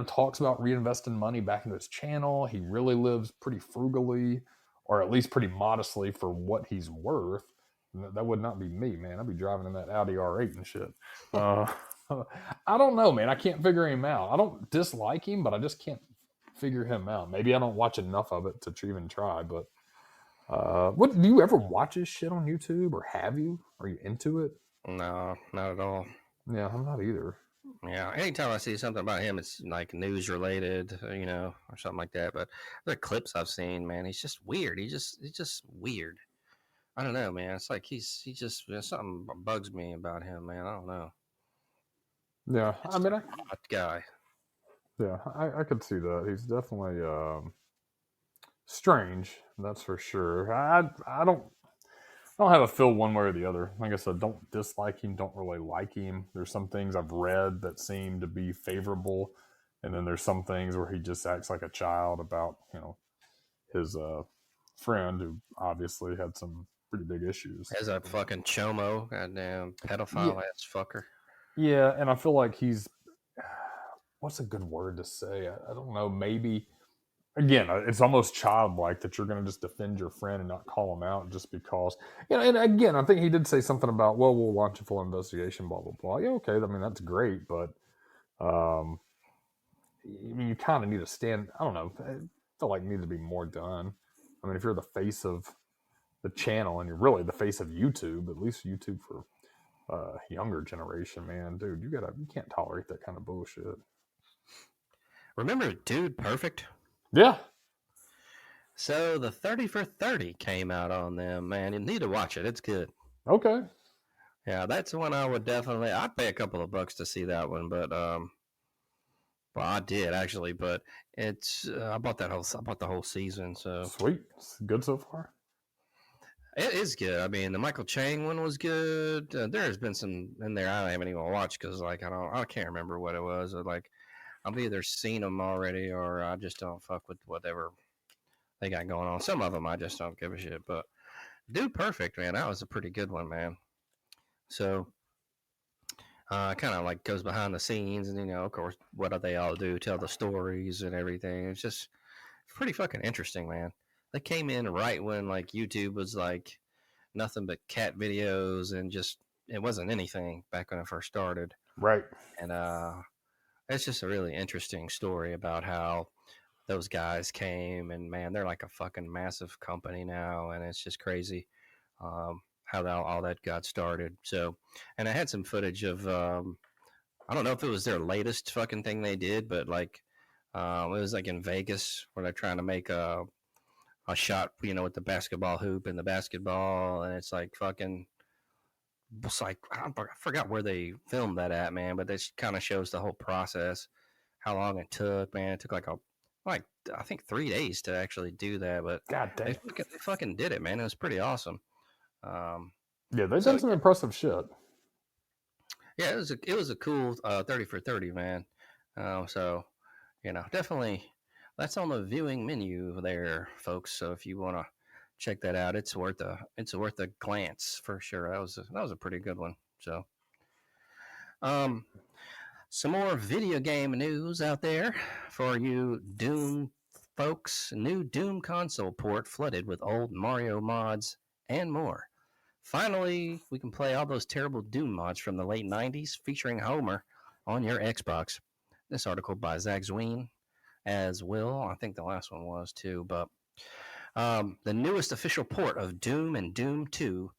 talks about reinvesting money back into his channel. He really lives pretty frugally, or at least pretty modestly for what he's worth. That would not be me, man. I'd be driving in that Audi R8 and shit. I don't know, man. I can't figure him out. I don't dislike him, but I just can't figure him out. Maybe I don't watch enough of it to even try. But what do you ever watch his shit on YouTube, or have you? Are you into it? No, not at all. Yeah, I'm not either. Yeah, anytime I see something about him, it's like news related, or something like that. But the clips I've seen, man, he's just weird. He's just weird. I don't know, man. It's like he just something bugs me about him, man. I don't know. Yeah, I mean, odd guy. Yeah, I could see that. He's definitely strange, that's for sure. I don't have a feel one way or the other. Like I said, don't dislike him, don't really like him. There's some things I've read that seem to be favorable, and then there's some things where he just acts like a child about, his friend who obviously had some pretty big issues. As a fucking chomo, goddamn pedophile ass fucker. Yeah, and I feel like he's, what's a good word to say? I don't know, maybe, again, it's almost childlike that you're going to just defend your friend and not call him out just because, and again, I think he did say something about, well, we'll launch a full investigation, blah, blah, blah. Yeah, okay, I mean, that's great, but I mean, you kind of need to stand, I don't know, I feel like it needs to be more done. I mean, if you're the face of the channel and you're really the face of YouTube, at least YouTube for younger generation, man, dude, you can't tolerate that kind of bullshit. Remember Dude Perfect? Yeah. So the 30 for 30 came out on them, man. You need to watch it. It's good. Okay. Yeah, that's one I would definitely. I'd pay a couple of bucks to see that one, but well, I did actually, but it's I bought the whole season. So sweet, it's good so far. It is good. I mean, the Michael Chang one was good. There has been some in there I haven't even watched because, like, I can't remember what it was. Or like, I've either seen them already or I just don't fuck with whatever they got going on. Some of them I just don't give a shit. But Dude Perfect, man, that was a pretty good one, man. So, kind of like goes behind the scenes, and of course, what do they all do? Tell the stories and everything. It's just pretty fucking interesting, man. They came in right when like YouTube was like nothing but cat videos and just it wasn't anything back when it first started. Right. And it's just a really interesting story about how those guys came, and man, they're like a fucking massive company now, and it's just crazy how all that got started. So, and I had some footage of I don't know if it was their latest fucking thing they did, but like it was like in Vegas where they're trying to make a shot, with the basketball hoop and the basketball, and it's like fucking. It's like I forgot where they filmed that at, man, but this kind of shows the whole process, how long it took, man. It took like I think 3 days to actually do that, but God damn. they fucking did it, man. It was pretty awesome. Yeah, they've So done some impressive shit. yeah, it was a cool 30 for 30, man. So definitely that's on the viewing menu there, folks. So if you want to check that out, it's worth a glance for sure. That was a pretty good one. So some more video game news out there for you Doom folks. New Doom console port flooded with old Mario mods and more. Finally, we can play all those terrible Doom mods from the late 90s featuring Homer on your Xbox. This article by Zach Zween as well. I think the last one was too, but the newest official port of Doom and Doom 2,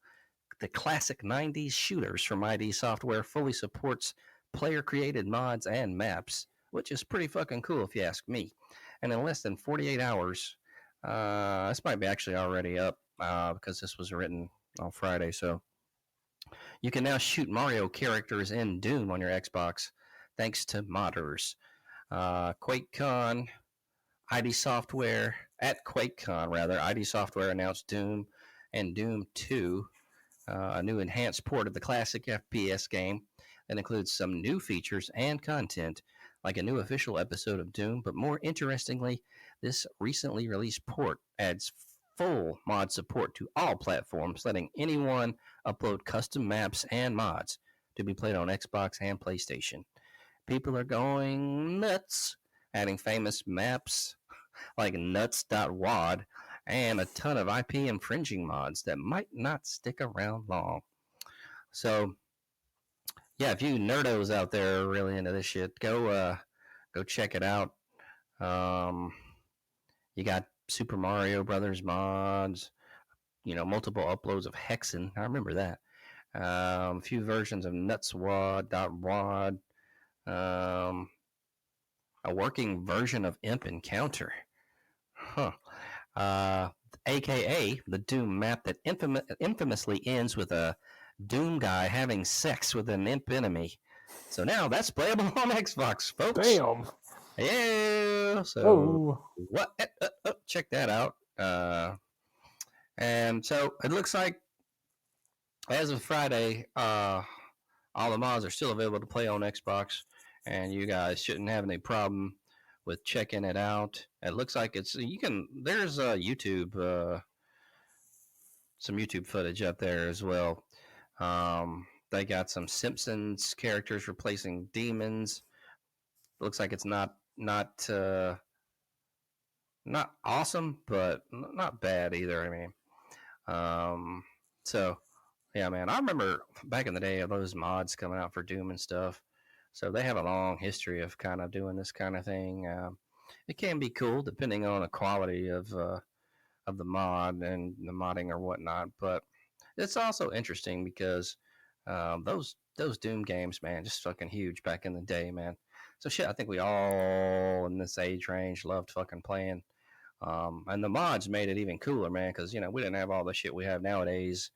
the classic 90s shooters from ID Software, fully supports player-created mods and maps, which is pretty fucking cool if you ask me. And in less than 48 hours, this might be actually already up because this was written on Friday, so you can now shoot Mario characters in Doom on your Xbox thanks to modders. QuakeCon, ID Software, at QuakeCon rather, ID Software announced Doom and Doom 2, a new enhanced port of the classic FPS game that includes some new features and content, like a new official episode of Doom. But more interestingly, this recently released port adds full mod support to all platforms, letting anyone upload custom maps and mods to be played on Xbox and PlayStation. People are going nuts, adding famous maps like nuts.wad and a ton of IP infringing mods that might not stick around long. So, yeah, if you nerdos out there are really into this shit, go check it out. You got Super Mario Brothers mods, multiple uploads of Hexen. I remember that. A few versions of nutswad.wad. A working version of Imp Encounter. Huh. AKA the Doom map that infamously ends with a Doom guy having sex with an imp enemy. So now that's playable on Xbox, folks. Damn. Yeah. So what? Check that out. And so it looks like as of Friday, all the mods are still available to play on Xbox, and you guys shouldn't have any problem with checking it out. It looks like there's YouTube, some YouTube footage up there as well. They got some Simpsons characters replacing demons. Looks like it's not awesome, but not bad either. I mean, so yeah, man, I remember back in the day of those mods coming out for Doom and stuff. So they have a long history of kind of doing this kind of thing. It can be cool depending on the quality of the mod and the modding or whatnot. But it's also interesting because those Doom games, man, just fucking huge back in the day, man. So shit, I think we all in this age range loved fucking playing. And the mods made it even cooler, man, because we didn't have all the shit we have nowadays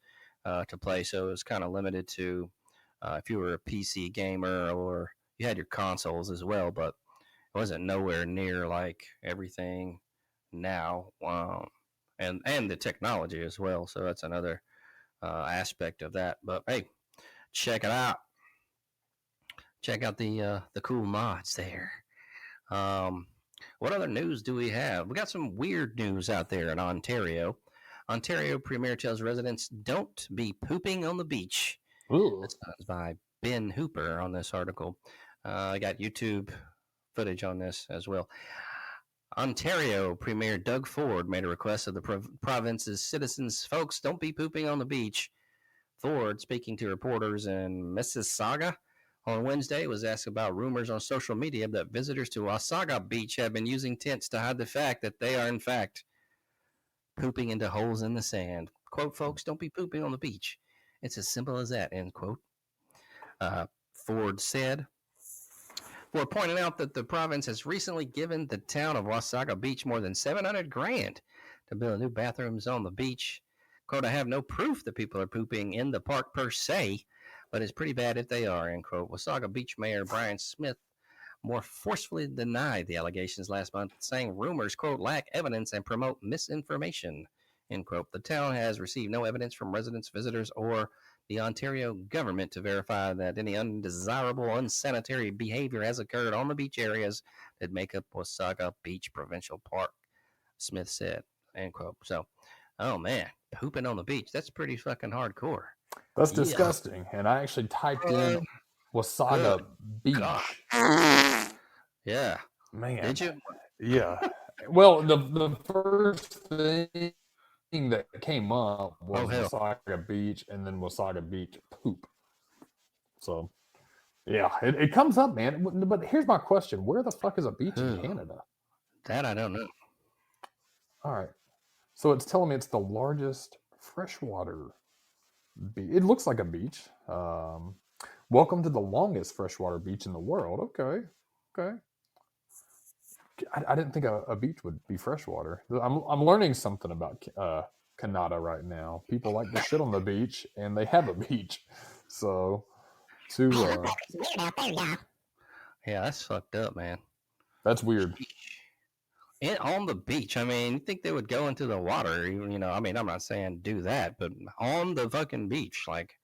to play, so it was kind of limited to if you were a PC gamer or you had your consoles as well, but it wasn't nowhere near like everything now, and the technology as well. So that's another aspect of that. But hey, check it out. Check out the cool mods there. What other news do we have? We got some weird news out there in Ontario. Ontario Premier tells residents don't be pooping on the beach. That's by Ben Hooper on this article. I got YouTube footage on this as well. Ontario Premier Doug Ford made a request of the province's citizens. Folks, don't be pooping on the beach. Ford, speaking to reporters in Mississauga On Wednesday, was asked about rumors on social media that visitors to Wasaga Beach have been using tents to hide the fact that they are, in fact, pooping into holes in the sand. Quote, folks, don't be pooping on the beach. It's as simple as that, end quote. Ford said, Ford pointed out that the province has recently given the town of Wasaga Beach more than $700,000 to build new bathrooms on the beach. Quote, I have no proof that people are pooping in the park per se, but it's pretty bad if they are, end quote. Wasaga Beach Mayor Brian Smith more forcefully denied the allegations last month, saying rumors, quote, lack evidence and promote misinformation, end quote. The town has received no evidence from residents, visitors, or the Ontario government to verify that any undesirable, unsanitary behavior has occurred on the beach areas that make up Wasaga Beach Provincial Park, Smith said, end quote. So, oh man, pooping on the beach, that's pretty fucking hardcore. That's Yeah. disgusting. And I actually typed in Wasaga Beach. Yeah. Man. Did you? Yeah. Well, the first thing that came up was Wasaga Beach and then Wasaga Beach poop. So, yeah, it comes up, man. But here's my question. Where the fuck is a beach in Canada? That I don't know. All right. So it's telling me it's the largest freshwater beach. It looks like a beach. Welcome to the longest freshwater beach in the world. Okay. I didn't think a beach would be freshwater. I'm learning something about Canada right now. People like to shit on the beach, and they have a beach. So, yeah, that's fucked up, man. That's weird. And on the beach, I mean, you think they would go into the water? Even, I mean, I'm not saying do that, but on the fucking beach, like,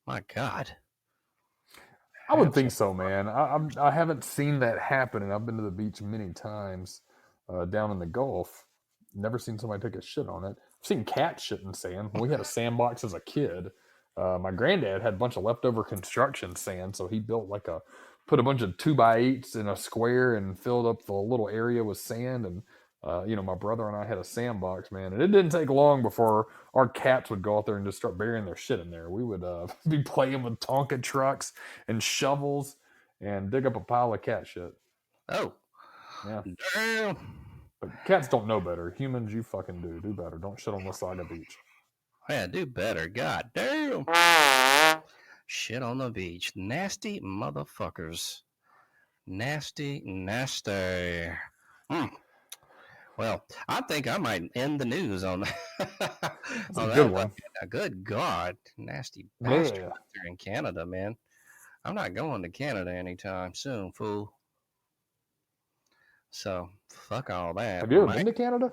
my God. I would think so, man. I haven't seen that happen, and I've been to the beach many times down in the Gulf. Never seen somebody take a shit on it. I've seen cats shit in sand. When we had a sandbox as a kid, my granddad had a bunch of leftover construction sand, so he put a bunch of 2x8s in a square and filled up the little area with sand. And my brother and I had a sandbox, man, and it didn't take long before our cats would go out there and just start burying their shit in there. We would be playing with Tonka trucks and shovels and dig up a pile of cat shit. Oh, yeah. Damn. But cats don't know better. Humans, you fucking do better. Don't shit on Wasaga Beach. Yeah, do better. God damn. Shit on the beach. Nasty motherfuckers. Nasty. Well, I think I might end the news on that. That's a good one. Good God. Nasty bastard out there in Canada, man. I'm not going to Canada anytime soon, fool. So, fuck all that. Have you ever been to Canada?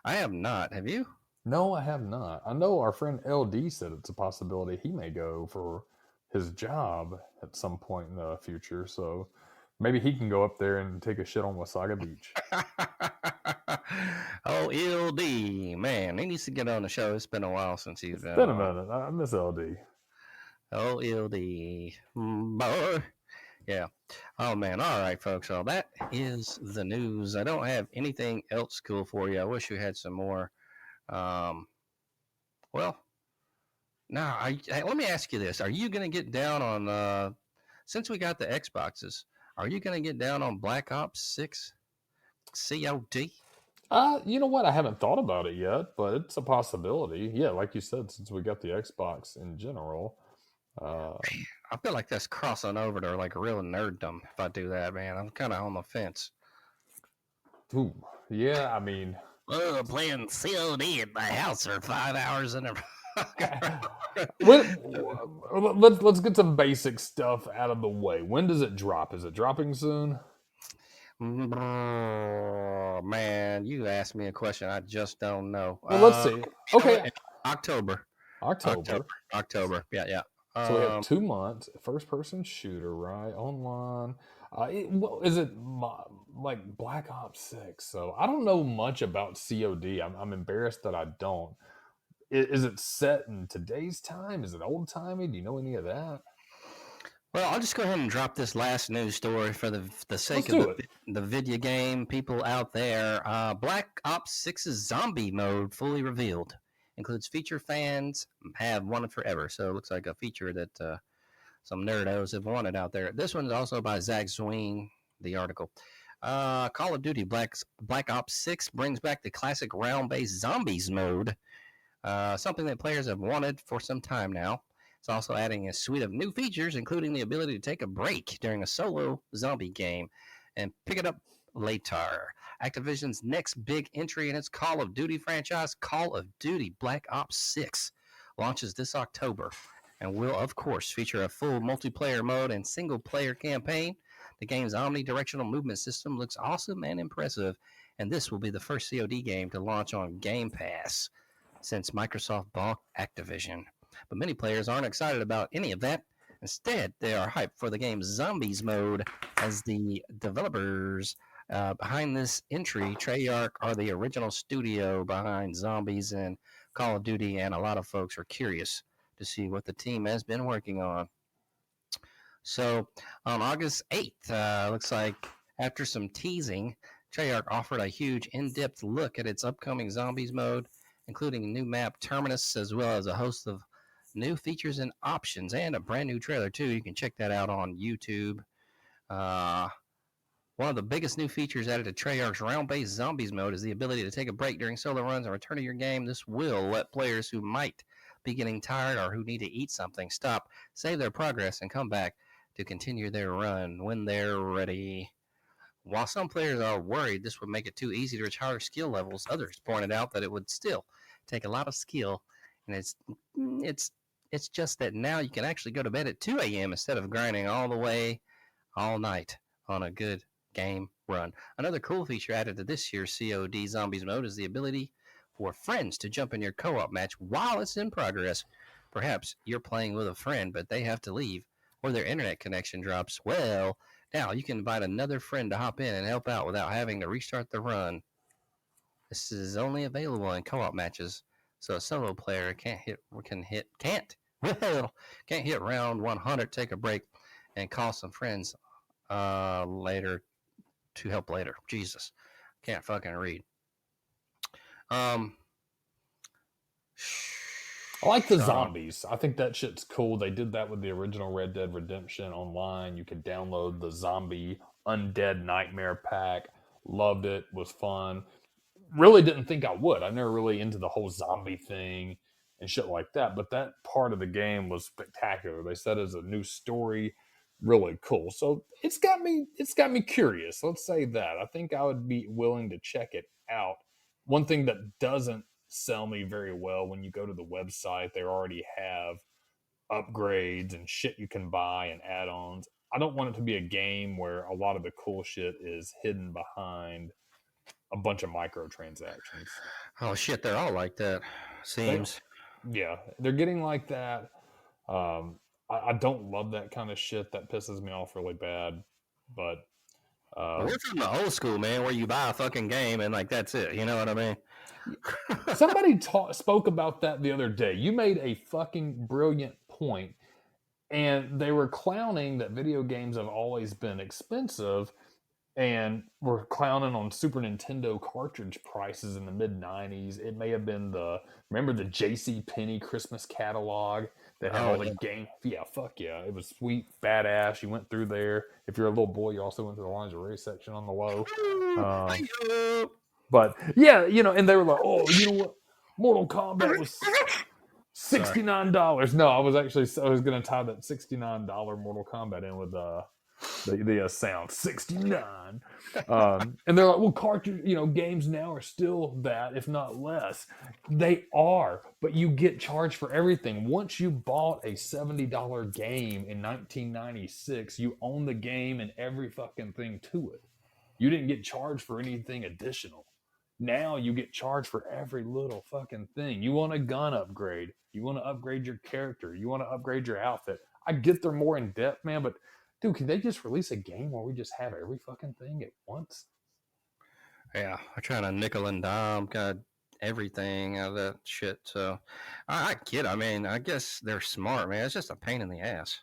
I have not. Have you? No, I have not. I know our friend LD said it's a possibility he may go for his job at some point in the future. So maybe he can go up there and take a shit on Wasaga Beach. Oh, LD. Man, he needs to get on the show. It's been a while since he's been been a minute. I miss LD. Oh, LD. Boy. Yeah. Oh, man. All right, folks. So that is the news. I don't have anything else cool for you. I wish we had some more. Well, now, let me ask you this. Are you going to get down on, since we got the Xboxes, are you going to get down on Black Ops 6 COD? You know what? I haven't thought about it yet, but it's a possibility. Yeah, like you said, since we got the Xbox in general. I feel like that's crossing over to like real nerddom if I do that, man. I'm kind of on the fence. Ooh, yeah, I mean... playing COD at my house for 5 hours in a let's get some basic stuff out of the way. When does it drop? Is it dropping soon? Oh, man, you asked me a question I just don't know. Well, let's see. Okay, October. Yeah. So we have 2 months. First-person shooter, right? Online. Is it like Black Ops 6? So I don't know much about COD. I'm embarrassed that I don't. Is it set in today's time? Is it old-timey? Do you know any of that? Well, I'll just go ahead and drop this last news story for the sake of the video game people out there. Black Ops 6's zombie mode fully revealed. Includes feature fans have wanted forever. So it looks like a feature that some nerdos have wanted out there. This one's also by Zach Zwing, the article. Call of Duty Black Ops 6 brings back the classic round-based zombies mode, something that players have wanted for some time now. It's also adding a suite of new features, including the ability to take a break during a solo zombie game and pick it up later. Activision's next big entry in its Call of Duty franchise, Call of Duty Black Ops 6, launches this October and will, of course, feature a full multiplayer mode and single-player campaign. The game's omnidirectional movement system looks awesome and impressive, and this will be the first COD game to launch on Game Pass since Microsoft bought Activision. But many players aren't excited about any of that. Instead, they are hyped for the game's Zombies mode, as the developers behind this entry, Treyarch, are the original studio behind Zombies and Call of Duty, and a lot of folks are curious to see what the team has been working on. So on August 8th, looks like after some teasing, Treyarch offered a huge in-depth look at its upcoming Zombies mode, including a new map Terminus, as well as a host of new features and options, and a brand new trailer too. You can check that out on YouTube. One of the biggest new features added to Treyarch's round-based Zombies mode is the ability to take a break during solo runs and return to your game. This will let players who might be getting tired or who need to eat something stop, save their progress, and come back to continue their run when they're ready. While some players are worried this would make it too easy to reach higher skill levels, others pointed out that it would still take a lot of skill, and it's just that now you can actually go to bed at 2 a.m. instead of grinding all the way all night on a good game run. Another cool feature added to this year's COD Zombies mode is the ability for friends to jump in your co-op match while it's in progress. Perhaps you're playing with a friend, but they have to leave, or their internet connection drops. Well, now you can invite another friend to hop in and help out without having to restart the run. This is only available in co-op matches, so a solo player can't hit round 100, take a break, and call some friends later to help later. Jesus, can't fucking read. I like the zombies. I think that shit's cool. They did that with the original Red Dead Redemption online. You could download the zombie undead nightmare pack. Loved it. Was fun. Really didn't think I would. I'm never really into the whole zombie thing and shit like that. But that part of the game was spectacular. They said it's a new story. Really cool. So it's got me curious. Let's say that. I think I would be willing to check it out. One thing that doesn't sell me very well, when you go to the website, they already have upgrades and shit you can buy and add-ons. I don't want it to be a game where a lot of the cool shit is hidden behind a bunch of microtransactions. Oh shit, they're all like that. Seems. They're getting like that. I don't love that kind of shit. That pisses me off really bad. But we're from the old school, man, where you buy a fucking game and like that's it. You know what I mean? Somebody spoke about that the other day. You made a fucking brilliant point, and they were clowning that video games have always been expensive, and were clowning on Super Nintendo cartridge prices in the mid-90s. It may have been remember the J.C. Penney Christmas catalog that had all the game? Yeah, fuck yeah. It was sweet, badass. You went through there. If you're a little boy, you also went to the lingerie section on the low. But yeah, and they were like, oh, you know what? Mortal Kombat was $69. No, I was going to tie that $69 Mortal Kombat in with the sound 69. And they're like, well, cartridge, games now are still that, if not less. They are, but you get charged for everything. Once you bought a $70 game in 1996, you own the game and every fucking thing to it. You didn't get charged for anything additional. Now you get charged for every little fucking thing. You want a gun upgrade. You want to upgrade your character. You want to upgrade your outfit. I get they're more in depth, man, but dude, can they just release a game where we just have every fucking thing at once? Yeah, I'm trying to nickel and dime, got everything out of that shit. So I get. I mean, I guess they're smart, man. It's just a pain in the ass.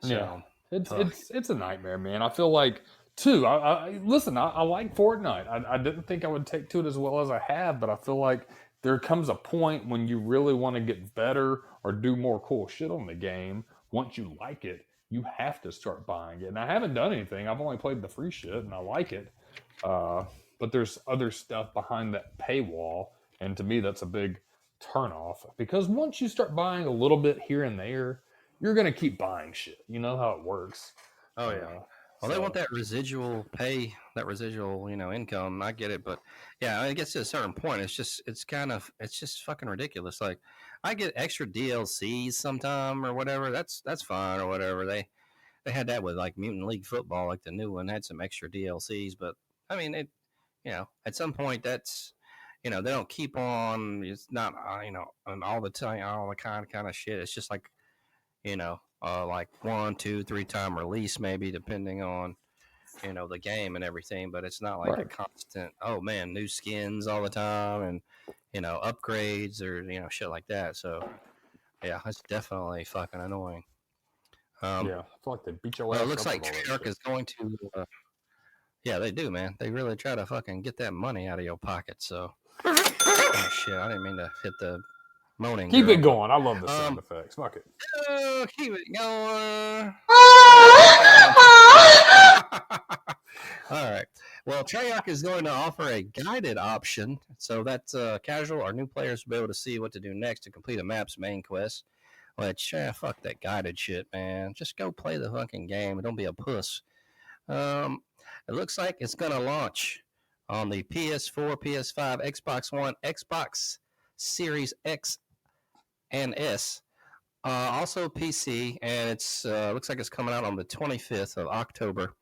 So, yeah, it's a nightmare, man. I feel like too. I listen. I like Fortnite. I didn't think I would take to it as well as I have, but I feel like there comes a point when you really want to get better or do more cool shit on the game, once you like it, you have to start buying it. And I haven't done anything. I've only played the free shit, and I like it. But there's other stuff behind that paywall, and to me, that's a big turnoff. Because once you start buying a little bit here and there, you're gonna keep buying shit. You know how it works. Oh yeah. Well, they want that residual pay, that residual, income. I get it, but yeah, it gets to a certain point. It's just fucking ridiculous. Like, I get extra DLCs sometime or whatever. That's fine or whatever. They had that with like Mutant League Football, like the new one had some extra DLCs, but I mean, at some point that's, they don't keep on. It's not, and all the time, all the kind of shit. It's just like, like 1, 2, 3 time release, maybe depending on, the game and everything. But it's not like a constant, oh man, new skins all the time and, upgrades or, shit like that. So yeah, it's definitely fucking annoying. Yeah, I feel like they beat your ass. Well, it looks like Treyarch is going to, yeah, they do, man. They really try to fucking get that money out of your pocket. So, oh shit, I didn't mean to hit the moaning. Keep it going. I love the sound effects. Fuck it. Keep it going. All right. Well, Treyarch is going to offer a guided option, so that casual or new players will be able to see what to do next to complete a map's main quest. Which, fuck that guided shit, man. Just go play the fucking game and don't be a puss. It looks like it's going to launch on the PS4, PS5, Xbox One, Xbox Series X and S. Also PC, and it's looks like it's coming out on the 25th of October.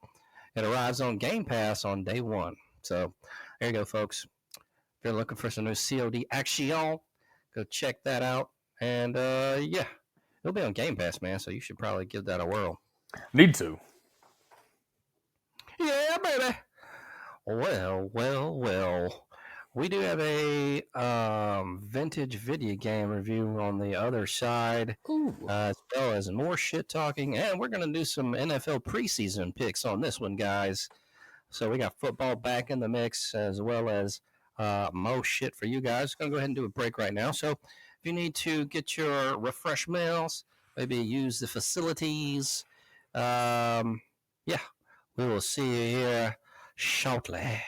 It arrives on Game Pass on day 1. So there you go, folks. If you're looking for some new COD action, go check that out. And yeah, it'll be on Game Pass, man. So you should probably give that a whirl. Need to. Yeah, baby. Well. We do have a vintage video game review on the other side, as well as more shit talking, and we're going to do some NFL preseason picks on this one, guys. So we got football back in the mix, as well as more shit for you guys. Going to go ahead and do a break right now. So if you need to get your refresh meals, maybe use the facilities, yeah, we will see you here shortly.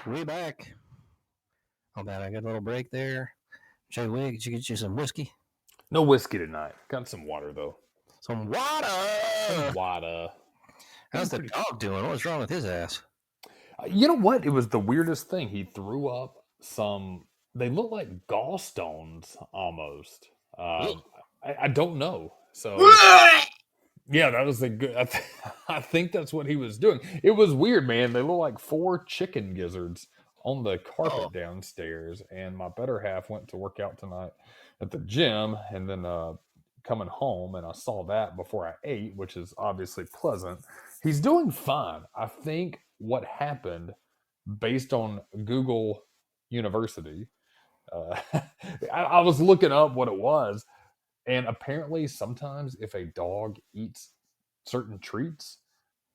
We back. Oh, man, I got a little break there. Jay Wig, did you get you some whiskey? No whiskey tonight. Got some water though. Some water. Some water. How's the dog doing? What's wrong with his ass? You know what? It was the weirdest thing. He threw up some. They look like gallstones almost. I don't know. So yeah, that was a good. I think that's what he was doing. It was weird, man. They look like 4 chicken gizzards on the carpet downstairs. And my better half went to work out tonight at the gym, and then coming home, and I saw that before I ate, which is obviously pleasant. He's doing fine. I think what happened, based on Google University, I was looking up what it was. And apparently, sometimes if a dog eats certain treats,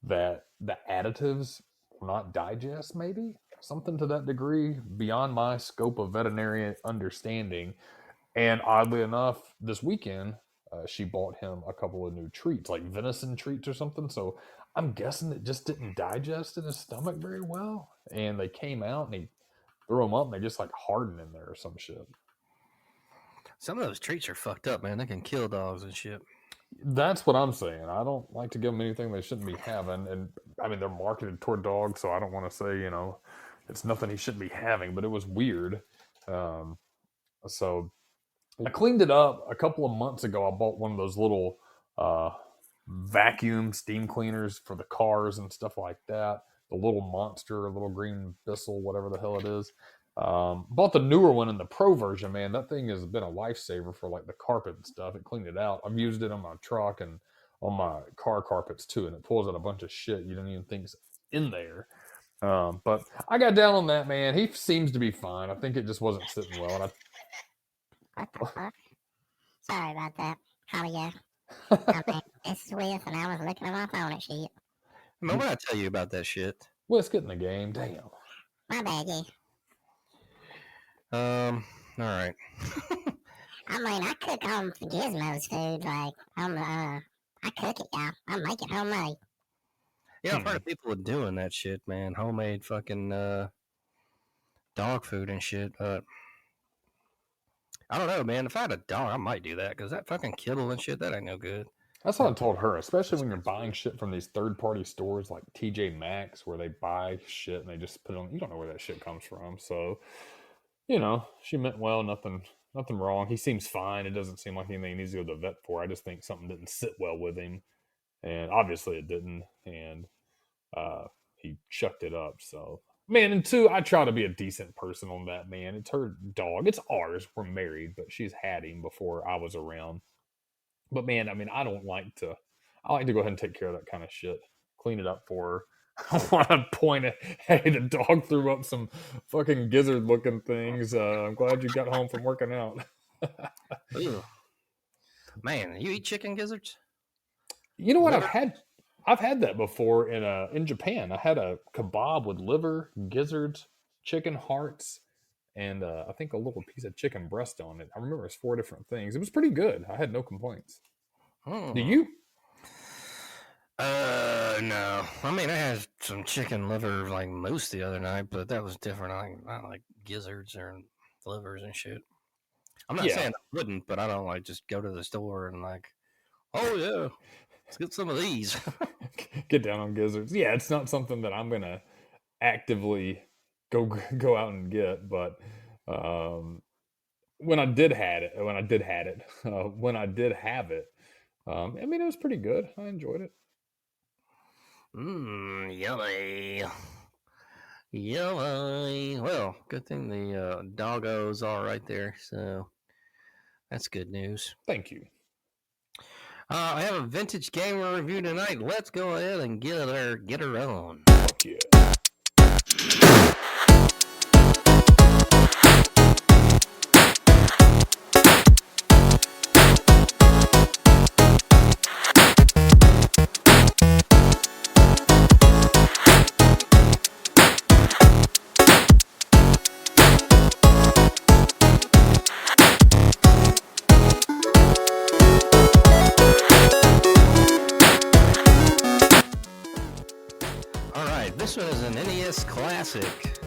that the additives will not digest, maybe something to that degree, beyond my scope of veterinary understanding. And oddly enough, this weekend, she bought him a couple of new treats, like venison treats or something. So I'm guessing it just didn't digest in his stomach very well. And they came out and he threw them up and they just like hardened in there or some shit. Some of those treats are fucked up, man. They can kill dogs and shit. That's what I'm saying. I don't like to give them anything they shouldn't be having. And I mean, they're marketed toward dogs, so I don't want to say, it's nothing he shouldn't be having, but it was weird. So I cleaned it up a couple of months ago. I bought one of those little vacuum steam cleaners for the cars and stuff like that. The little monster, a little green Bissell, whatever the hell it is. Bought the newer one in the Pro version, man. That thing has been a lifesaver for like the carpet and stuff. It cleaned it out. I've used it on my truck and on my car carpets too, and it pulls out a bunch of shit you don't even think's in there. But I got down on that, man. He seems to be fine. I think it just wasn't sitting well. And What the fuck? Sorry about that. How are you? I mean, this is Whis, and I was looking at my phone and shit. Man, what did I tell you about that shit? Whis, get in the game. Damn. My bad, yeah. All right. I mean, I cook home for Gizmo's food. Like, I cook it, y'all. I make it homemade. Yeah, I've heard of people doing that shit, man. Homemade fucking dog food and shit. I don't know, man. If I had a dog, I might do that because that fucking kibble and shit, that ain't no good. That's what I told her, especially when you're buying shit from these third-party stores like TJ Maxx, where they buy shit and they just put it on. You don't know where that shit comes from. So, she meant well. Nothing wrong. He seems fine. It doesn't seem like anything he needs to go to the vet for. I just think something didn't sit well with him. And obviously it didn't. And he chucked it up. So, man, and 2, I try to be a decent person on that, man. It's her dog. It's ours. We're married, but she's had him before I was around. But, man, I mean, I like to go ahead and take care of that kind of shit. Clean it up for her. I want to point at, hey, the dog threw up some fucking gizzard-looking things. I'm glad you got home from working out. Man, you eat chicken gizzards? You know what? I've had that before in Japan. I had a kebab with liver, gizzards, chicken hearts, and I think a little piece of chicken breast on it. I remember it's 4 different things. It was pretty good. I had no complaints. Do you? No. I mean, I had some chicken liver like moose the other night, but that was different. I like gizzards or livers and shit. I'm not saying I wouldn't, but I don't like just go to the store and like, oh yeah, let's get some of these. Get down on gizzards. Yeah, it's not something that I'm gonna actively go out and get, but when I did have it, I mean, it was pretty good. I enjoyed it. Yummy. Yummy. Well, good thing the doggos are right there, so that's good news. Thank you. I have a vintage gamer review tonight. Let's go ahead and get her on. Fuck yeah. This one is an NES classic.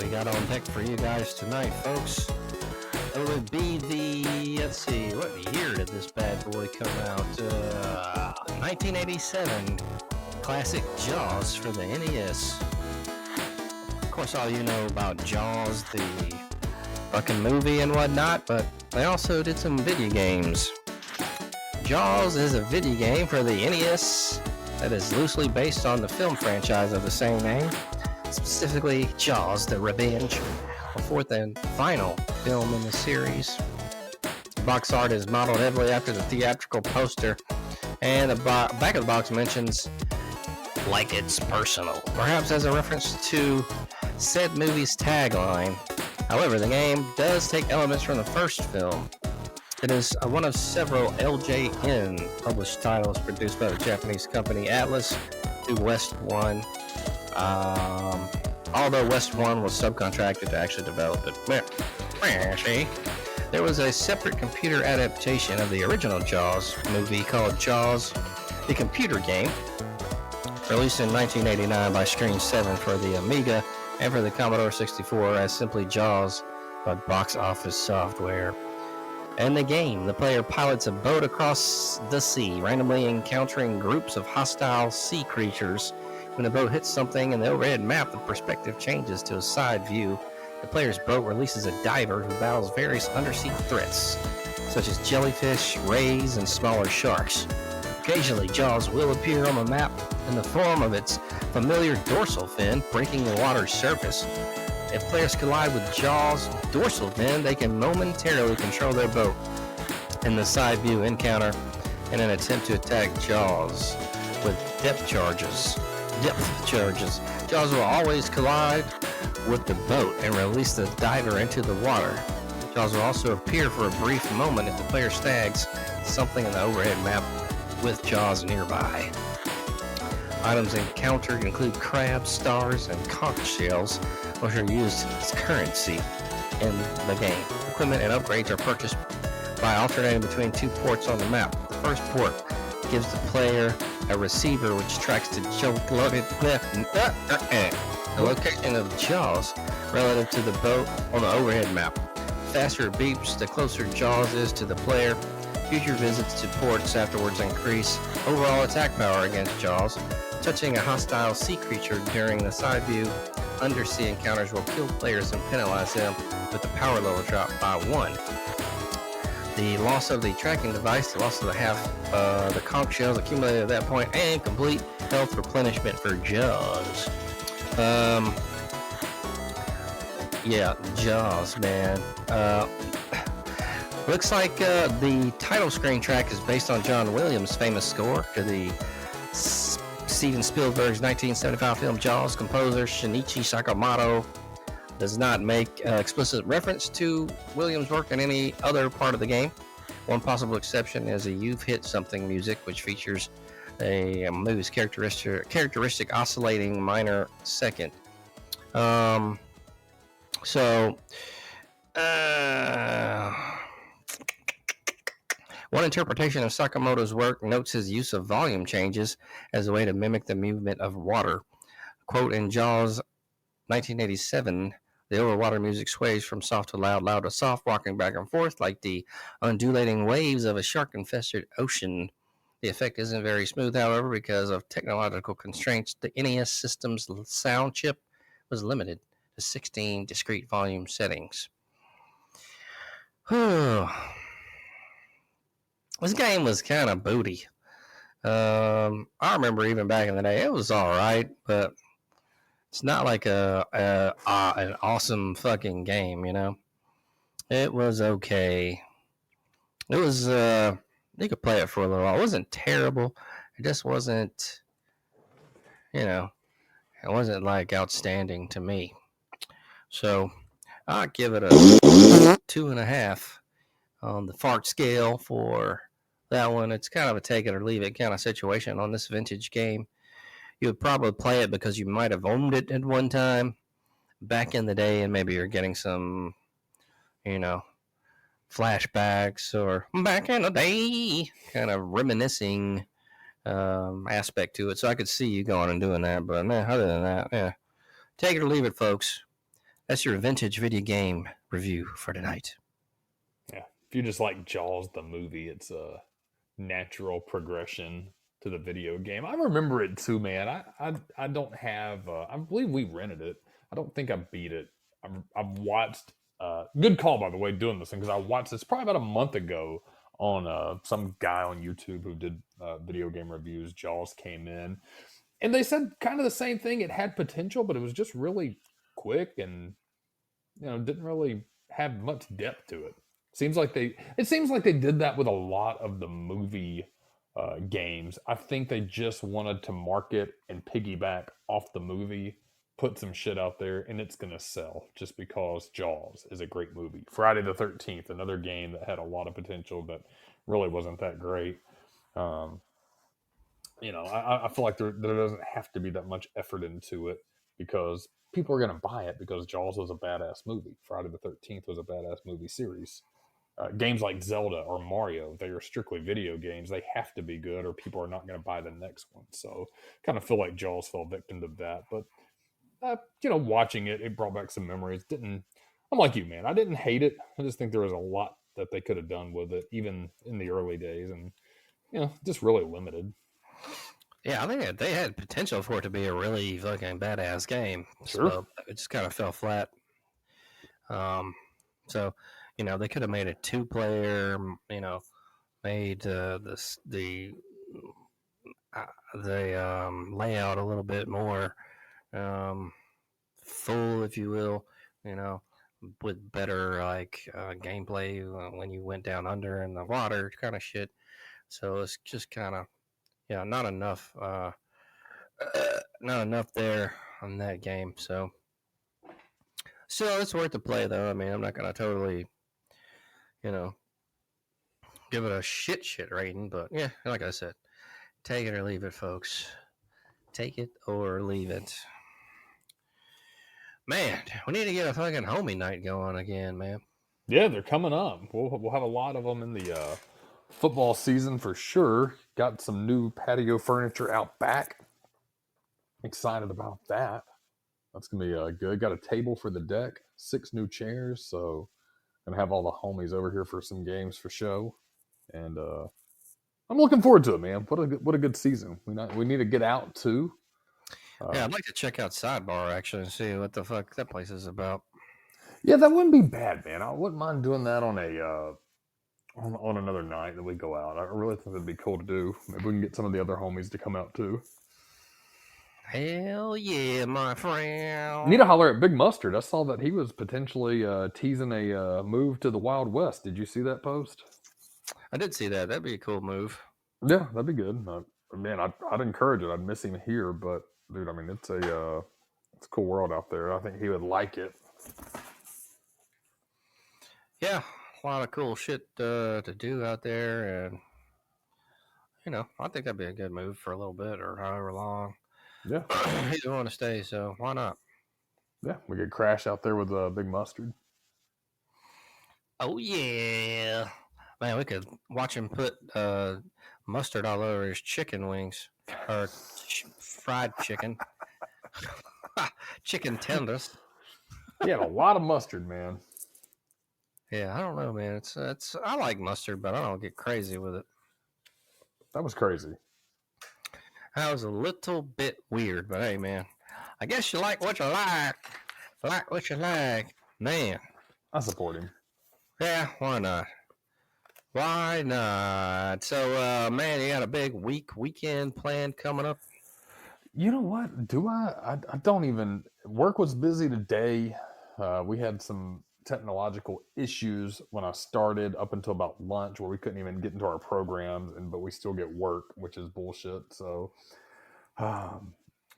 we got on deck for you guys tonight, folks. It would be let's see, what year did this bad boy come out? 1987. Classic Jaws for the NES. Of course, all you know about Jaws, the fucking movie and whatnot, but they also did some video games. Jaws is a video game for the NES that is loosely based on the film franchise of the same name, specifically Jaws: The Revenge, the fourth and final film in the series. The box art is modeled heavily after the theatrical poster, and the back of the box mentions "like it's personal," perhaps as a reference to said movie's tagline. However, the game does take elements from the first film. It is one of several LJN published titles produced by the Japanese company Atlas through West One. Although West One was subcontracted to actually develop it. There was a separate computer adaptation of the original Jaws movie called Jaws: The Computer Game, released in 1989 by Screen 7 for the Amiga and for the Commodore 64 as simply Jaws by Box Office Software. In the game, the player pilots a boat across the sea, randomly encountering groups of hostile sea creatures. When the boat hits something in the overhead map, the perspective changes to a side view. The player's boat releases a diver who battles various undersea threats, such as jellyfish, rays, and smaller sharks. Occasionally, Jaws will appear on the map in the form of its familiar dorsal fin, breaking the water's surface. If players collide with Jaws' dorsal fin, they can momentarily control their boat in the side view encounter in an attempt to attack Jaws with depth charges. Jaws will always collide with the boat and release the diver into the water. Jaws will also appear for a brief moment if the player snags something in the overhead map with Jaws nearby. Items encountered include crabs, stars, and conch shells, which are used as currency in the game. Equipment and upgrades are purchased by alternating between two ports on the map. The first port gives the player a receiver which tracks the location of Jaws relative to the boat on the overhead map. The faster it beeps, the closer Jaws is to the player. Future visits to ports afterwards increase overall attack power against Jaws. Touching a hostile sea creature during the side view undersea encounters will kill players and penalize them with the power level drop by 1. The loss of the tracking device, the loss of the conch shells accumulated at that point, and complete health replenishment for Jaws. Yeah, Jaws, man. Looks like the title screen track is based on John Williams' famous score to the Steven Spielberg's 1975 film Jaws. Composer Shinichi Sakamoto does not make explicit reference to Williams' work in any other part of the game. One possible exception is a "You've Hit Something" music, which features a movie's characteristic oscillating minor second. One interpretation of Sakamoto's work notes his use of volume changes as a way to mimic the movement of water. Quote, in Jaws 1987, the overwater music sways from soft to loud, loud to soft, rocking back and forth like the undulating waves of a shark-infested ocean. The effect isn't very smooth, however, because of technological constraints. The NES system's sound chip was limited to 16 discrete volume settings. This game was kind of booty. I remember even back in the day, it was all right, but it's not like an awesome fucking game, you know? It was okay. It was, you could play it for a little while. It wasn't terrible. It just wasn't, it wasn't like outstanding to me. So I'll give it a 2.5 on the fart scale for that one. It's kind of a take it or leave it kind of situation on this vintage game. You would probably play it because you might have owned it at one time back in the day, and maybe you're getting some, flashbacks or back in the day kind of reminiscing aspect to it. So I could see you going and doing that. But man, other than that, yeah, take it or leave it, folks. That's your vintage video game review for tonight. Yeah. If you just like Jaws the movie, it's a natural progression to the video game. I remember it too, man. I don't have. I believe we rented it. I don't think I beat it. I've watched. Good call, by the way, doing this thing, because I watched this probably about a month ago on some guy on YouTube who did video game reviews. Jaws came in, and they said kind of the same thing. It had potential, but it was just really quick and didn't really have much depth to it. It seems like they did that with a lot of the movie games. I think they just wanted to market and piggyback off the movie, put some shit out there, and it's gonna sell just because Jaws is a great movie. Friday the 13th, another game that had a lot of potential but really wasn't that great. I feel like there doesn't have to be that much effort into it because people are going to buy it because Jaws was a badass movie. Friday the 13th was a badass movie series. Games like Zelda or Mario, they are strictly video games. They have to be good or people are not going to buy the next one. So kind of feel like Jaws fell victim to that. But, watching it, it brought back some memories. I'm like you, man. I didn't hate it. I just think there was a lot that they could have done with it, even in the early days. And, just really limited. Yeah, I think they had potential for it to be a really fucking badass game. Sure. So it just kind of fell flat. So, they could have made a 2-player, made the layout a little bit more full, if you will, with better gameplay when you went down under in the water kind of shit. So it's just kind of not enough there on that game. So it's worth the play though. I mean, I'm not gonna totally give it a shit rating, but yeah, like I said, take it or leave it, folks. Take it or leave it. Man, we need to get a fucking homie night going again, man. Yeah, they're coming up. We'll have a lot of them in the football season for sure. Got some new patio furniture out back. Excited about that. That's gonna be good. Got a table for the deck, 6 new chairs. So gonna have all the homies over here for some games for show, and I'm looking forward to it, man. What a good season. We need to get out too. Yeah, I'd like to check out Sidebar actually and see what the fuck that place is about. Yeah, that wouldn't be bad, man. I wouldn't mind doing that on a on another night that we go out. I really think that'd be cool to do. Maybe we can get some of the other homies to come out too. Hell yeah, my friend. Need to holler at Big Mustard. I saw that he was potentially teasing a move to the Wild West. Did you see that post? I did see that. That'd be a cool move. Yeah, that'd be good. Man, I'd encourage it. I'd miss him here, but dude, I mean, it's a cool world out there. I think he would like it. Yeah, a lot of cool shit to do out there, and I think that'd be a good move for a little bit or however long. Yeah, he's going to stay, so why not? Yeah, we could crash out there with Big Mustard. Oh yeah, man, we could watch him put mustard all over his chicken wings or fried chicken, chicken tenders. He had a lot of mustard, man. Yeah, I don't know, man. It's I like mustard, but I don't get crazy with it. That was crazy. That was a little bit weird, but hey, man, I guess you like what you like. Like what you like, man. I support him. Yeah, why not? Why not? So, man, you got a big weekend planned coming up? You know what? Do I don't even. Work was busy today. We had some technological issues when I started up until about lunch where we couldn't even get into our programs, but we still get work, which is bullshit. So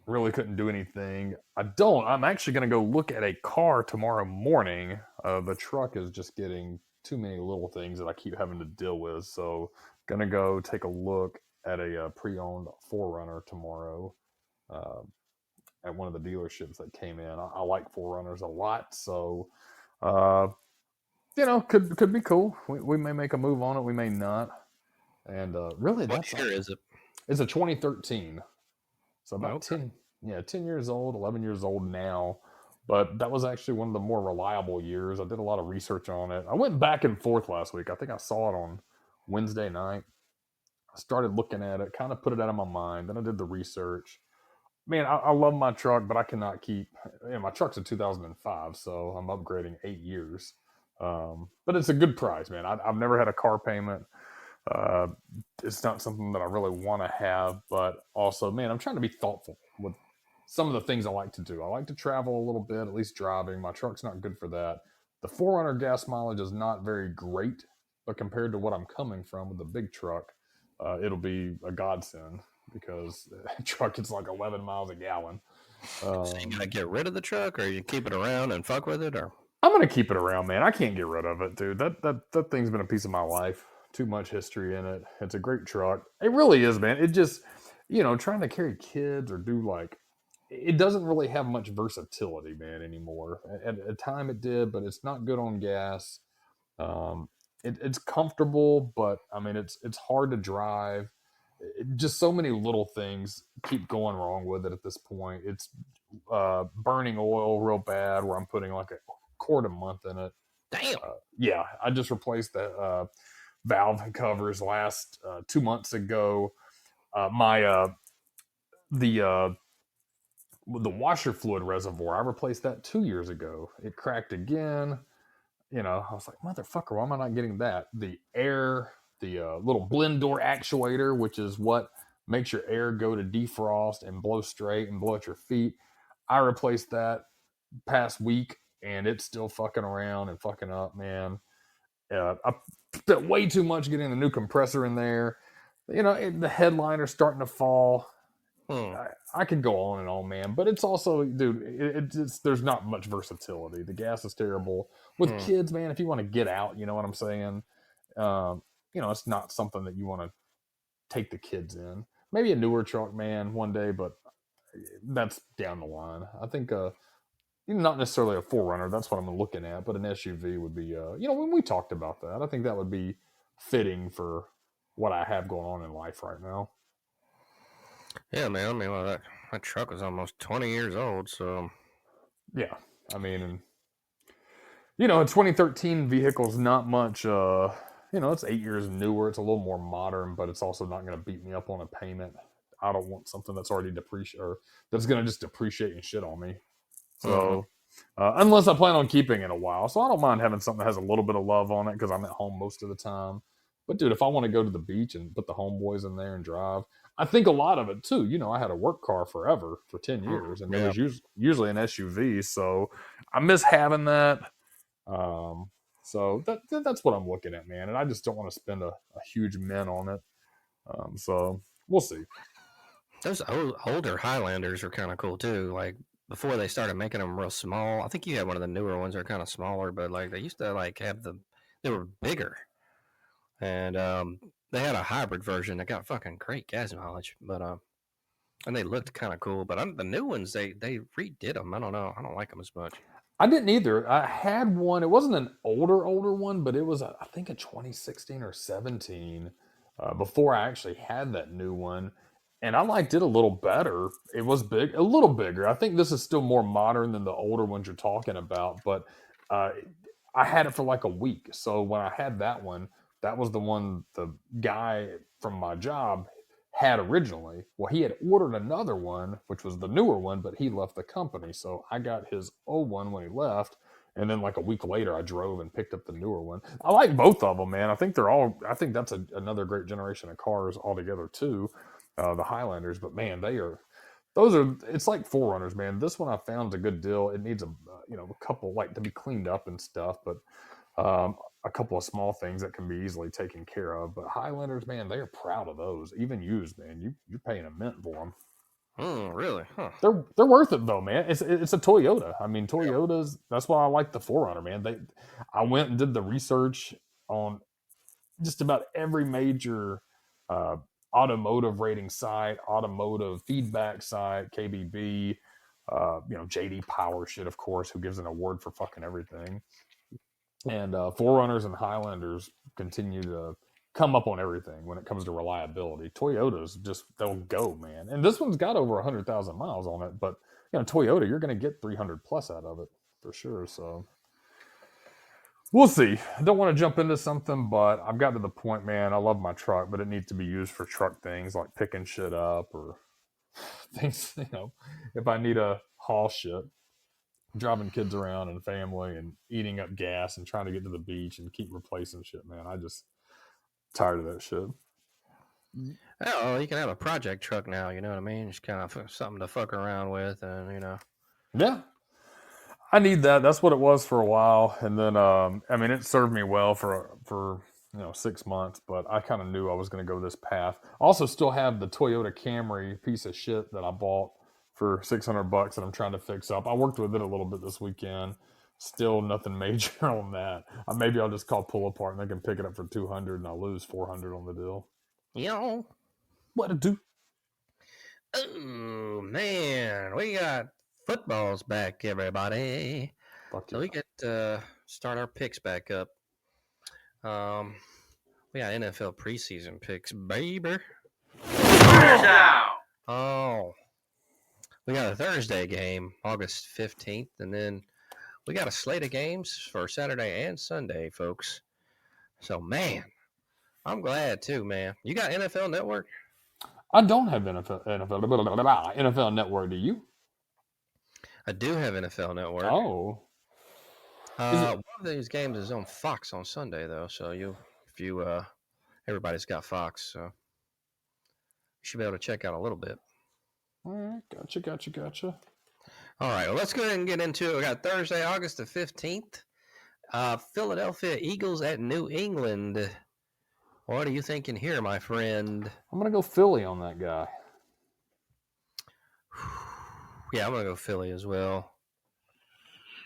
really couldn't do anything. I'm actually going to go look at a car tomorrow morning. The truck is just getting too many little things that I keep having to deal with. So going to go take a look at a pre-owned 4Runner tomorrow. At one of the dealerships that came in. I like 4Runners a lot, so could be cool. We may make a move on it, we may not. And really, what year is it? It's a 2013, so about 10 years old, 11 years old now. But that was actually one of the more reliable years. I did a lot of research on it. I went back and forth last week. I think I saw it on Wednesday night. I started looking at it, kind of put it out of my mind. Then I did the research. Man, I love my truck, but I cannot keep. My truck's a 2005, so I'm upgrading 8 years. But it's a good price, man. I've never had a car payment. Uh, it's not something that I really want to have, but also, man, I'm trying to be thoughtful with some of the things I like to do. I like to travel a little bit, at least driving. My truck's not good for that. The 400 gas mileage is not very great, but compared to what I'm coming from with the big truck, it'll be a godsend because the truck is like 11 miles a gallon. So you gotta get rid of the truck, or you keep it around and fuck with it, or I'm gonna keep it around, man. I can't get rid of it, dude. That thing's been a piece of my life. Too much history in it. It's a great truck. It really is, man. It just, trying to carry kids or do like, it doesn't really have much versatility, man, anymore. At a time it did, but it's not good on gas. Um, it's comfortable, but I mean, it's hard to drive. Just so many little things keep going wrong with it at this point. It's burning oil real bad, where I'm putting like a quart a month in it. damn. Yeah, I just replaced the valve covers last 2 months ago. The washer fluid reservoir, I replaced that 2 years ago. It cracked again. I was like, motherfucker, why am I not getting that? The little blend door actuator, which is what makes your air go to defrost and blow straight and blow at your feet. I replaced that past week, and it's still fucking around and fucking up, man. I spent way too much getting the new compressor in there. The headliner's starting to fall. I could go on and on, man, but it's also, dude, it's there's not much versatility. The gas is terrible with kids, man. If you want to get out, you know what I'm saying. It's not something that you want to take the kids in. Maybe a newer truck, man, one day, but that's down the line. I think, not necessarily a 4Runner. That's what I'm looking at, but an SUV would be, when we talked about that, I think that would be fitting for what I have going on in life right now. Yeah, man. I mean, well, that truck was almost 20 years old, so yeah. I mean, a 2013 vehicle's not much. It's 8 years newer. It's a little more modern, but it's also not going to beat me up on a payment. I don't want something that's already depreciated or that's going to just depreciate and shit on me. So, unless I plan on keeping it a while, so I don't mind having something that has a little bit of love on it because I'm at home most of the time. But dude, if I want to go to the beach and put the homeboys in there and drive, I think a lot of it too. I had a work car forever for 10 years, and it was usually an SUV. So I miss having that. So that's what I'm looking at, man. And I just don't want to spend a huge mint on it. So we'll see. Those older Highlanders are kind of cool too. Like before they started making them real small. I think you had one of the newer ones that are kind of smaller, but like they used to like have they were bigger, and they had a hybrid version that got fucking great gas mileage, but and they looked kind of cool. But the new ones they redid them. I don't know. I don't like them as much. I didn't either. I had one. It wasn't an older one, but it was, I think, a 2016 or 17 before I actually had that new one. And I liked it a little better. It was big, a little bigger. I think this is still more modern than the older ones you're talking about. But I had it for like a week. So when I had that one, that was the one the guy from my job had originally. Well, he had ordered another one, which was the newer one, but he left the company. So I got his old one when he left. And then like a week later, I drove and picked up the newer one. I like both of them, man. I think that's another great generation of cars altogether too. The Highlanders, but man, it's like 4Runners, man. This one I found is a good deal. It needs a couple like to be cleaned up and stuff, but a couple of small things that can be easily taken care of. But Highlanders, man, they are proud of those. Even used, man, you're paying a mint for them. Really? Huh. They're worth it though, man. It's a Toyota. I mean, Toyotas. That's why I like the 4Runner, man. I went and did the research on just about every major automotive rating site, automotive feedback site, KBB, JD Power shit, of course, who gives an award for fucking everything. And 4Runners and Highlanders continue to come up on everything when it comes to reliability. Toyotas they'll go, man. And this one's got over 100,000 miles on it, but Toyota, you're going to get 300 plus out of it for sure. So we'll see. I don't want to jump into something, but I've got to the point, man. I love my truck, but it needs to be used for truck things like picking shit up or things. If I need to haul shit, driving kids around and family and eating up gas and trying to get to the beach and keep replacing shit, man. I just tired of that shit. Oh, you can have a project truck now. You know what I mean? Just kind of something to fuck around with, and Yeah, I need that. That's what it was for a while, and then it served me well for 6 months. But I kind of knew I was going to go this path. Also, still have the Toyota Camry piece of shit that I bought for $600 that I'm trying to fix up. I worked with it a little bit this weekend. Still nothing major on that. Maybe I'll just call Pull Apart and they can pick it up for $200 and I'll lose $400 on the deal. Yo, what to do? Oh man, we got footballs back, everybody. Fuck So yeah. we get to start our picks back up. We got NFL preseason picks, baby. Oh, we got a Thursday game, August 15th, and then we got a slate of games for Saturday and Sunday, folks. So, man, I'm glad too, man. You got NFL Network? I don't have NFL Network. Do you? I do have NFL Network. Oh. One of these games is on Fox on Sunday, though. So everybody's got Fox, so you should be able to check out a little bit. All right, gotcha. All right, well, let's go ahead and get into it. We got Thursday, August the 15th. Philadelphia Eagles at New England. What are you thinking here, my friend? I'm going to go Philly on that guy. Yeah, I'm going to go Philly as well.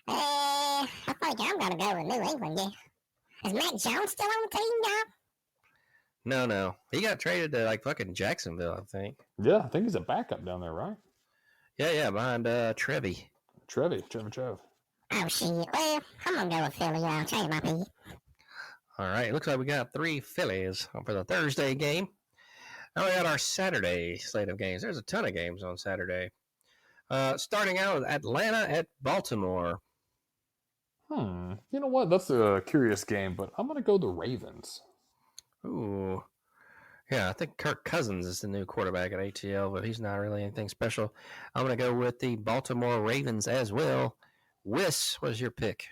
I think I'm going to go with New England, yeah. Is Mac Jones still on the team now? No. He got traded to, like, fucking Jacksonville, I think. Yeah, I think he's a backup down there, right? Yeah, behind Trev. Oh, shit. Well, I'm going to go with Philly. I'll change my pick. All right, looks like we got 3 Phillies for the Thursday game. Now we got our Saturday slate of games. There's a ton of games on Saturday. Starting out with Atlanta at Baltimore. You know what? That's a curious game, but I'm going to go the Ravens. Ooh. Yeah, I think Kirk Cousins is the new quarterback at ATL, but he's not really anything special. I'm going to go with the Baltimore Ravens as well. Whis, what is your pick?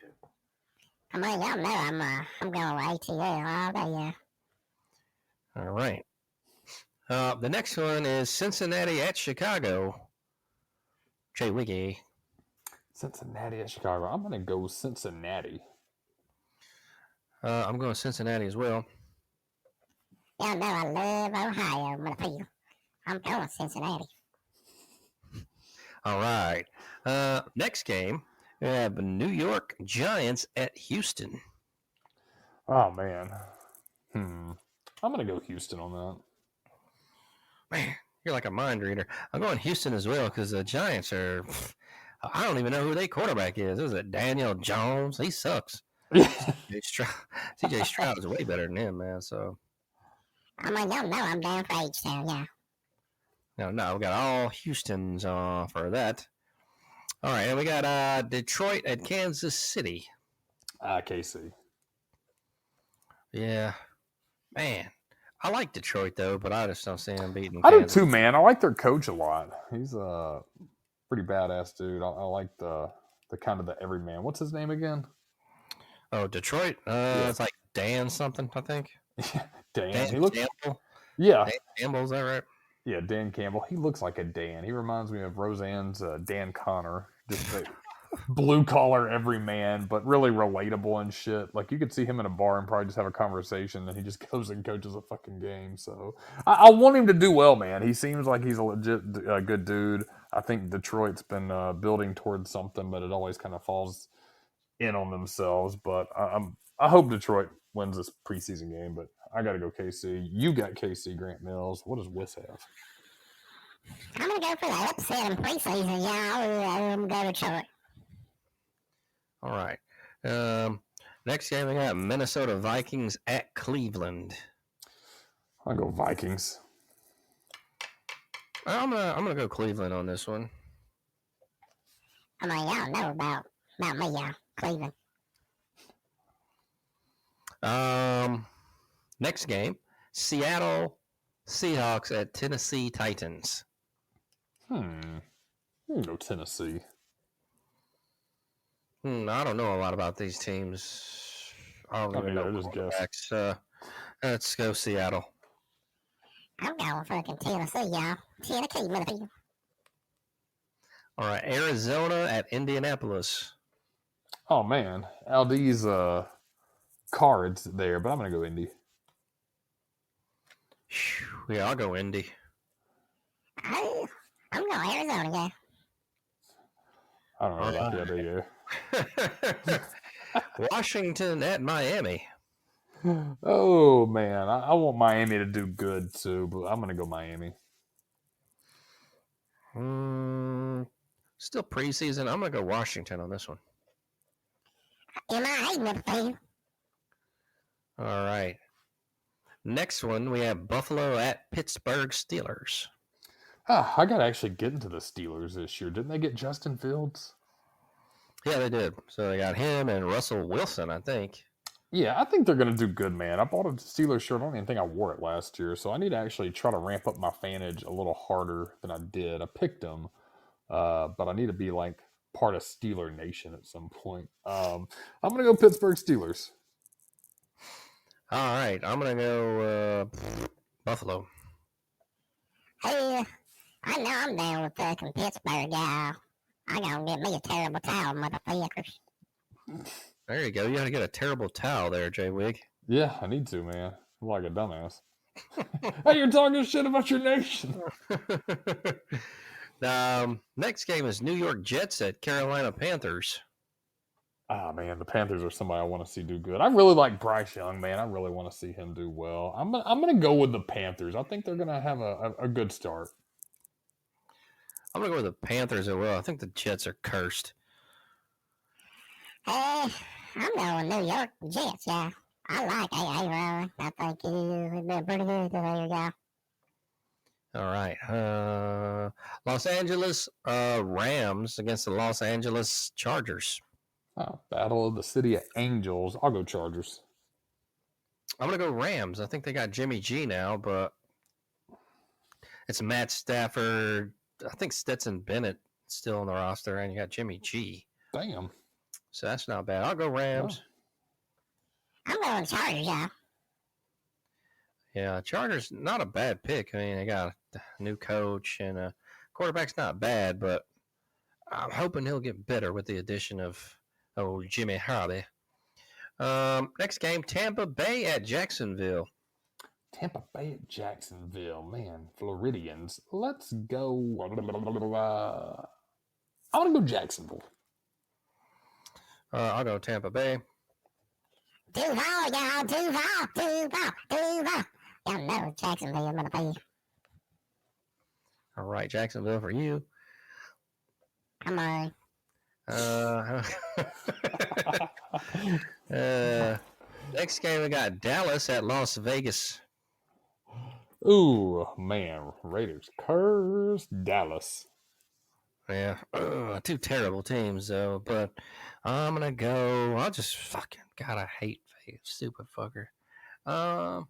I mean, y'all know I'm going with ATL all day, yeah. All right. The next one is Cincinnati at Chicago. Jay Wiggy. Cincinnati at Chicago. I'm going to go Cincinnati. I'm going Cincinnati as well. Y'all know I love Ohio, motherfucker. I'm going Cincinnati. All right. Next game, we have New York Giants at Houston. Oh, man. I'm going to go Houston on that. Man, you're like a mind reader. I'm going Houston as well because the Giants are... I don't even know who their quarterback is. Is it Daniel Jones? He sucks. CJ Stroud is way better than him, man. So, I mean, y'all know I'm down for H-Town, yeah. No, we got all Houstons for that. All right, and we got Detroit at Kansas City. KC. Yeah, man. I like Detroit though, but I just don't see them beating. I Kansas. do too, man. I like their coach a lot. He's a pretty badass dude. I like the kind of the everyman. What's his name again? Oh, Detroit. It's like Dan something, I think. Dan. He looks. Campbell. Yeah. Dan Campbell, is that right? Yeah, Dan Campbell. He looks like a Dan. He reminds me of Roseanne's Dan Connor. Just a blue collar everyman, but really relatable and shit. Like you could see him in a bar and probably just have a conversation, and he just goes and coaches a fucking game. So I want him to do well, man. He seems like he's a legit good dude. I think Detroit's been building towards something, but it always kind of falls in on themselves. But I hope Detroit wins this preseason game, but I got to go KC. You got KC, Grant Mills. What does Whis have? I'm going to go for the upset in preseason, yeah. I'm going to go Detroit. All right. Next game, we got Minnesota Vikings at Cleveland. I'll go Vikings. I'm gonna go Cleveland on this one. I mean, y'all know about me, y'all. Cleveland. Next game, Seattle Seahawks at Tennessee Titans. Go Tennessee. I don't know a lot about these teams. I don't even know quarterbacks. Let's go Seattle. I'm going fucking Tennessee, y'all. Tennessee, motherfucker. All right, Arizona at Indianapolis. Oh man, LD's cards there, but I'm gonna go Indy. Yeah, I'll go Indy. I'm going Arizona, yeah. I don't know about the other year. Washington at Miami. Oh man, I want Miami to do good too, but I'm gonna go Miami. Still preseason. I'm gonna go Washington on this one. MIA, motherfucker. All right. Next one, we have Buffalo at Pittsburgh Steelers. I gotta actually get into the Steelers this year. Didn't they get Justin Fields? Yeah, they did. So they got him and Russell Wilson, I think. Yeah, I think they're going to do good, man. I bought a Steelers shirt. I don't even think I wore it last year. So I need to actually try to ramp up my fanage a little harder than I did. I picked them, but I need to be like part of Steeler Nation at some point. I'm going to go Pittsburgh Steelers. All right. I'm going to go Buffalo. Hey, I know I'm down with fucking Pittsburgh, y'all. I gotta get me a terrible towel, motherfuckers. There you go. You got to get a terrible towel there, Jay Wig. Yeah, I need to, man. I'm like a dumbass. Hey, you're talking shit about your nation. Next game is New York Jets at Carolina Panthers. Ah, man, the Panthers are somebody I want to see do good. I really like Bryce Young, man. I really want to see him do well. I'm gonna go with the Panthers. I think they're gonna have a good start. I'm gonna go with the Panthers as well. I think the Jets are cursed. I'm going New York Jets, yeah. I like A.A. Ron. I think he's been pretty good. There you go. All right. Los Angeles Rams against the Los Angeles Chargers. Oh, Battle of the City of Angels. I'll go Chargers. I'm going to go Rams. I think they got Jimmy G now, but it's Matt Stafford. I think Stetson Bennett still on the roster, and you got Jimmy G. Damn. So that's not bad. I'll go Rams. I'm going Chargers, yeah. Yeah, Chargers, not a bad pick. I mean, they got a new coach, and quarterback's not bad, but I'm hoping he'll get better with the addition of Jimmy Hardy. Next game, Tampa Bay at Jacksonville. Tampa Bay at Jacksonville. Man, Floridians. Let's go. I want to go Jacksonville. I'll go Tampa Bay. Duval, y'all. Duval. Y'all know Jacksonville, motherfucker. All right, Jacksonville for you. Come on. Next game, we got Dallas at Las Vegas. Ooh, man. Raiders curse Dallas. Yeah, two terrible teams, though. But I'm going to go. I'll just fucking. God, I hate Vegas. Stupid fucker. I'm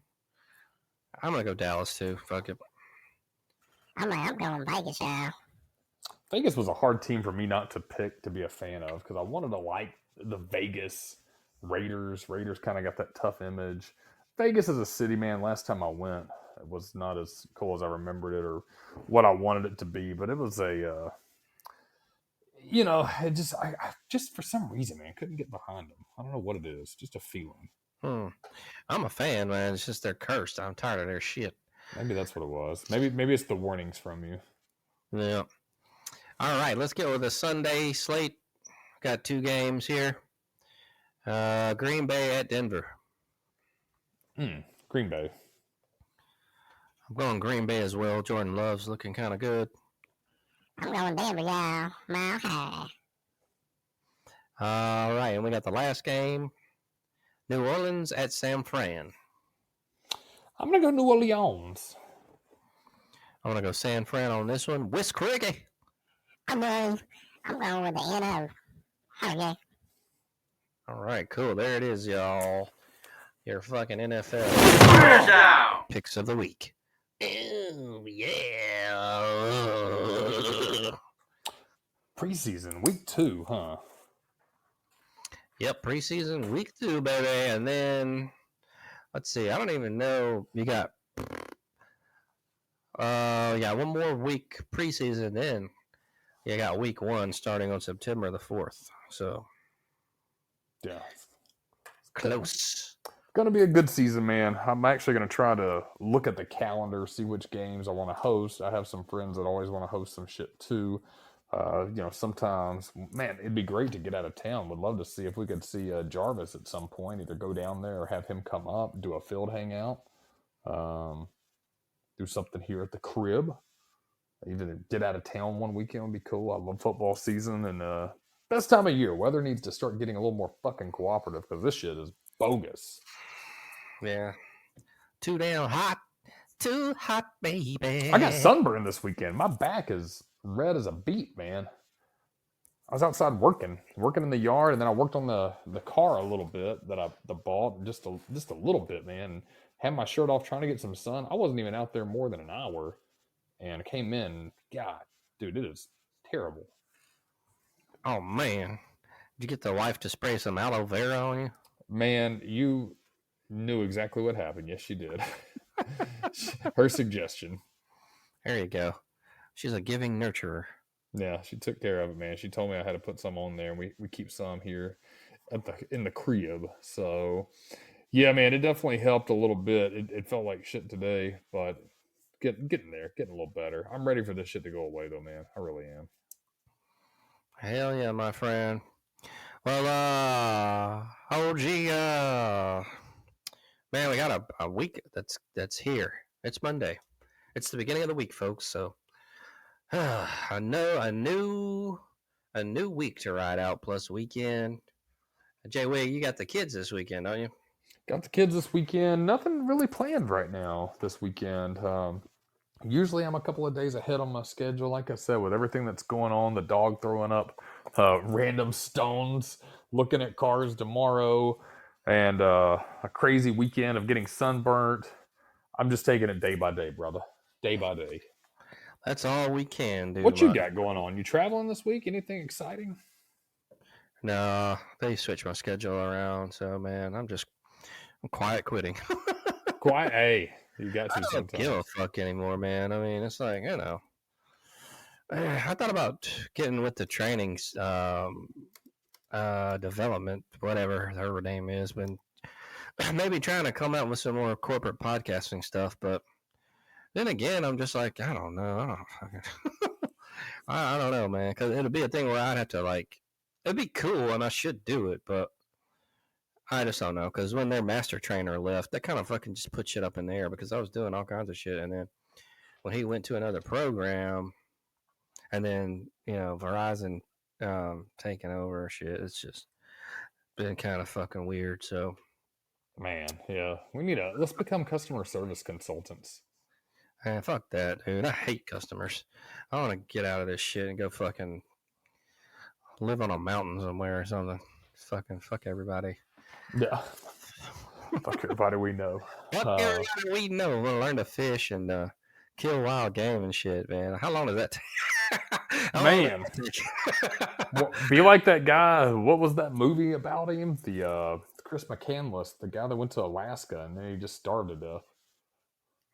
going to go Dallas, too. Fuck it. I'm going Vegas, y'all. Vegas was a hard team for me not to pick to be a fan of because I wanted to like the Vegas Raiders. Raiders kind of got that tough image. Vegas is a city, man. Last time I went, it was not as cool as I remembered it or what I wanted it to be, but it was a, it just, I just for some reason, man, couldn't get behind them. I don't know what it is, just a feeling. I'm a fan, man. It's just they're cursed. I'm tired of their shit. Maybe that's what it was. Maybe it's the warnings from you. Yeah. All right, let's go with the Sunday slate. Got two games here. Green Bay at Denver. Green Bay. I'm going Green Bay as well. Jordan Love's looking kind of good. I'm going Denver, y'all. Mile high. All right, and we got the last game. New Orleans at San Fran. I'm going to go New Orleans. I'm going to go San Fran on this one. Whis Cricket. I'm going I'm going with the NO. Okay. All right, cool. There it is, y'all. Your fucking NFL picks of the week. Oh, yeah. Preseason, week 2, huh? Yep, preseason week 2, baby. And then, let's see. I don't even know. You got, one more week preseason. Then you got week 1 starting on September the 4th. So, Yeah. close. Going to be a good season, man. I'm actually going to try to look at the calendar, see which games I want to host. I have some friends that always want to host some shit too. Sometimes, man, it'd be great to get out of town. Would love to see if we could see Jarvis at some point, either go down there or have him come up, do a field hangout, do something here at the crib. Even get out of town one weekend would be cool. I love football season and best time of year. Weather needs to start getting a little more fucking cooperative because this shit is bogus. Yeah. Too damn hot. Too hot, baby. I got sunburned this weekend. My back is red as a beet, man. I was outside working in the yard, and then I worked on the car a little bit that I bought, just a little bit, man. And had my shirt off trying to get some sun. I wasn't even out there more than an hour, and I came in. God, dude, it is terrible. Oh, man. Did you get the wife to spray some aloe vera on you? Man, you knew exactly what happened. Yes, she did. Her suggestion. There you go. She's a giving nurturer. Yeah, she took care of it, man. She told me I had to put some on there, and we keep some here in the crib. So, yeah, man, it definitely helped a little bit. It felt like shit today, but getting there, getting a little better. I'm ready for this shit to go away, though, man. I really am. Hell yeah, my friend. Well, man, we got a week that's here. It's Monday. It's the beginning of the week, folks. So, I know a new week to ride out plus weekend. Jay Wig, you got the kids this weekend, don't you? Got the kids this weekend. Nothing really planned right now this weekend. Usually I'm a couple of days ahead on my schedule. Like I said, with everything that's going on, the dog throwing up random stones, looking at cars tomorrow, and a crazy weekend of getting sunburnt. I'm just taking it day by day, brother. Day by day. That's all we can do. What you got going on? You traveling this week? Anything exciting? No, they switched my schedule around. So, man, I'm quiet quitting. Quiet. Hey, you got to I don't sometimes. give a fuck anymore, man. I mean, it's like, I thought about getting with the trainings, development, whatever her name is, but maybe trying to come out with some more corporate podcasting stuff. But then again, I'm just like, I don't know. I don't know, man, because it'll be a thing where I'd have to it'd be cool and I should do it, but I just don't know, because when their master trainer left, that kind of fucking just put shit up in the air, because I was doing all kinds of shit, and then when he went to another program, and then Verizon taking over shit, it's just been kind of fucking weird. So, Man, yeah, let's become customer service consultants. man, fuck that, dude. I hate customers. I want to get out of this shit and go fucking live on a mountain somewhere or something. Fuck everybody. Yeah. Fuck everybody we know. Fuck everybody we know. We'll learn to fish and kill wild game and shit, man. How long does that take? Man. Be like that guy. What was that movie about him? The Chris McCandless, the guy that went to Alaska and then he just starved to death.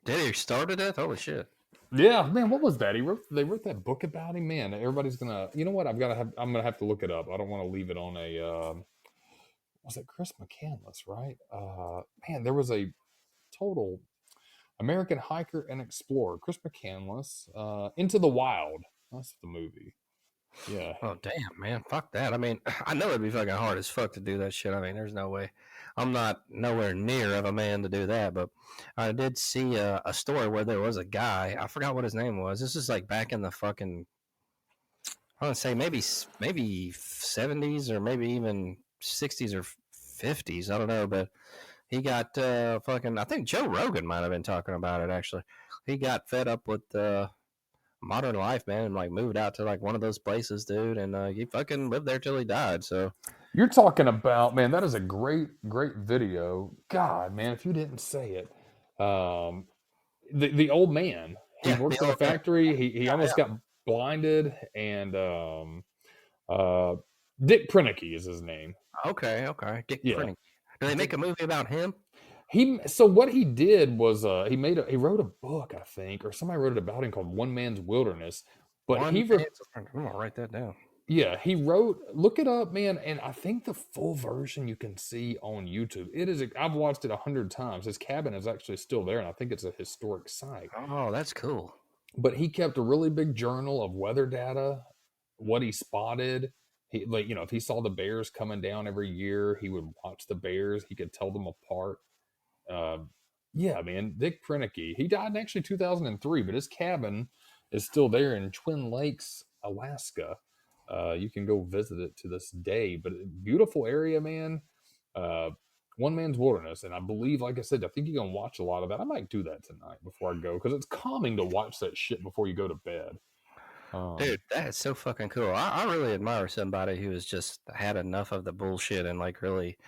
Did he starve to death? Holy shit. Yeah, man, what was that? They wrote that book about him, man. Everybody's gonna, you know what? I'm gonna have to look it up. I don't want to leave it on a. Was it Chris McCandless? Right? Man, there was a total American hiker and explorer, Chris McCandless, Into the Wild. That's the movie. Yeah. Oh damn, man. Fuck that. I mean, I know it'd be fucking hard as fuck to do that shit. I mean, there's no way. I'm not nowhere near of a man to do that, but I did see a story where there was a guy. I forgot what his name was. This is like back in the fucking. I want to say maybe 70s or maybe even 60s or 50s. I don't know, but he got fucking. I think Joe Rogan might have been talking about it actually. He got fed up with modern life, man, and like moved out to like one of those places, dude, and he fucking lived there till he died. So You're talking about, man, that is a great video. God, man, if you didn't say it, the old man, he yeah, the works in a old man. factory. He almost Yeah, got blinded, and uh, Dick Proenneke is his name. yeah. Okay. Dick Yeah, Printing. Do they make Dick. a movie about him? So what he did was he wrote a book, I think, or somebody wrote it about him, called One Man's Wilderness. But One man. I'm gonna write that down. yeah, he wrote, look it up, man, and I think the full version you can see on YouTube. I've watched it 100 times. His cabin is actually still there, and I think it's a historic site. Oh, that's cool. But he kept a really big journal of weather data, what he spotted. He, like, if he saw the bears coming down every year, he would watch the bears. He could tell them apart. Uh, yeah, man, Dick Proenneke. He died in actually 2003, but his cabin is still there in Twin Lakes, Alaska. You can go visit it to this day. But beautiful area, man. Uh, One Man's Wilderness, and I believe, like I said, I think you can watch a lot of that. I might do that tonight before I go, because it's calming to watch that shit before you go to bed. Dude, that is so fucking cool. I really admire somebody who has just had enough of the bullshit and like really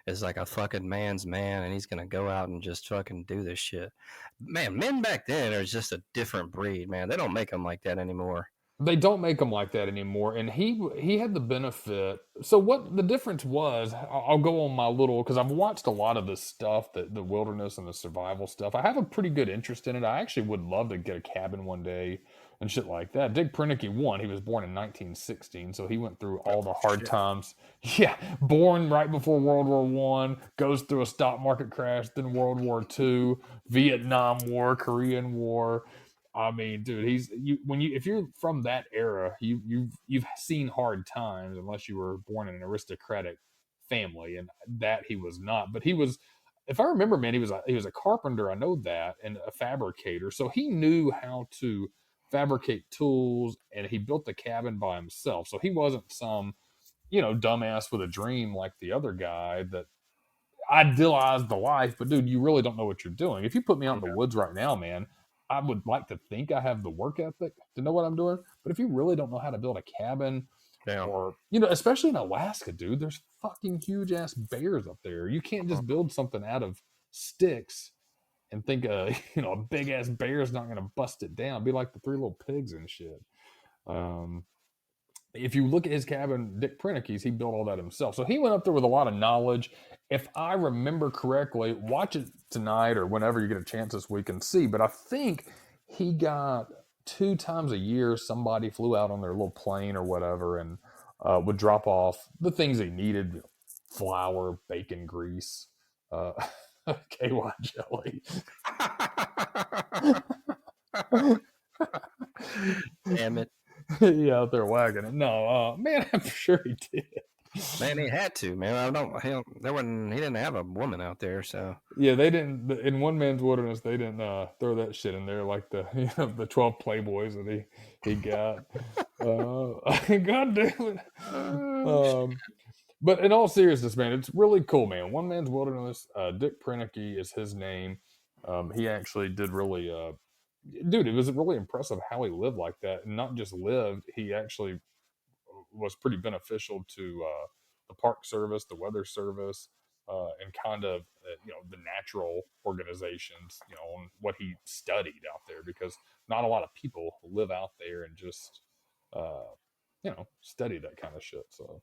is like a fucking man's man and he's gonna go out and just fucking do this shit. Man, men back then are just a different breed, man. They don't make them like that anymore. They don't make them like that anymore, and he had the benefit. So what the difference was, I'll go on my little, because I've watched a lot of this stuff, the wilderness and the survival stuff. I have a pretty good interest in it. I actually would love to get a cabin one day and shit like that. Dick Proenneke, he was born in 1916, so he went through all the hard times. Yeah, born right before World War One, goes through a stock market crash, then World War Two, Vietnam War, Korean War. I mean, dude, if you're from that era, you've seen hard times, unless you were born in an aristocratic family, and that he was not. But he was, if I remember, man, he was a carpenter. I know that, and a fabricator, so he knew how to fabricate tools, and he built the cabin by himself. So he wasn't some dumbass with a dream like the other guy that idealized the life, but dude, you really don't know what you're doing. If you put me out in the woods right now, man, I would like to think I have the work ethic to know what I'm doing. But if you really don't know how to build a cabin, Yeah. or especially in Alaska, dude, there's fucking huge ass bears up there. You can't just build something out of sticks and think a big ass bear is not going to bust it down. Be like the Three Little Pigs and shit. If you look at his cabin, Dick Proenneke's, he built all that himself. So he went up there with a lot of knowledge. If I remember correctly, watch it tonight or whenever you get a chance this week and see. But I think he got 2 times a year, somebody flew out on their little plane or whatever and would drop off the things he needed: flour, bacon grease, KY jelly. Damn it. Yeah, out there wagging it. No, man, I'm sure he did. Man, he had to, man. I don't. There wasn't. He didn't have a woman out there, so Yeah, they didn't. In One Man's Wilderness, they didn't throw that shit in there like the the 12 Playboys that he got. God damn it. But in all seriousness, man, it's really cool, man. One Man's Wilderness. Dick Proenneke is his name. He actually did really. Dude, it was really impressive how he lived like that, and not just lived. He actually was pretty beneficial to the Park Service, the Weather Service, and kind of the natural organizations, on what he studied out there, because not a lot of people live out there and just study that kind of shit. So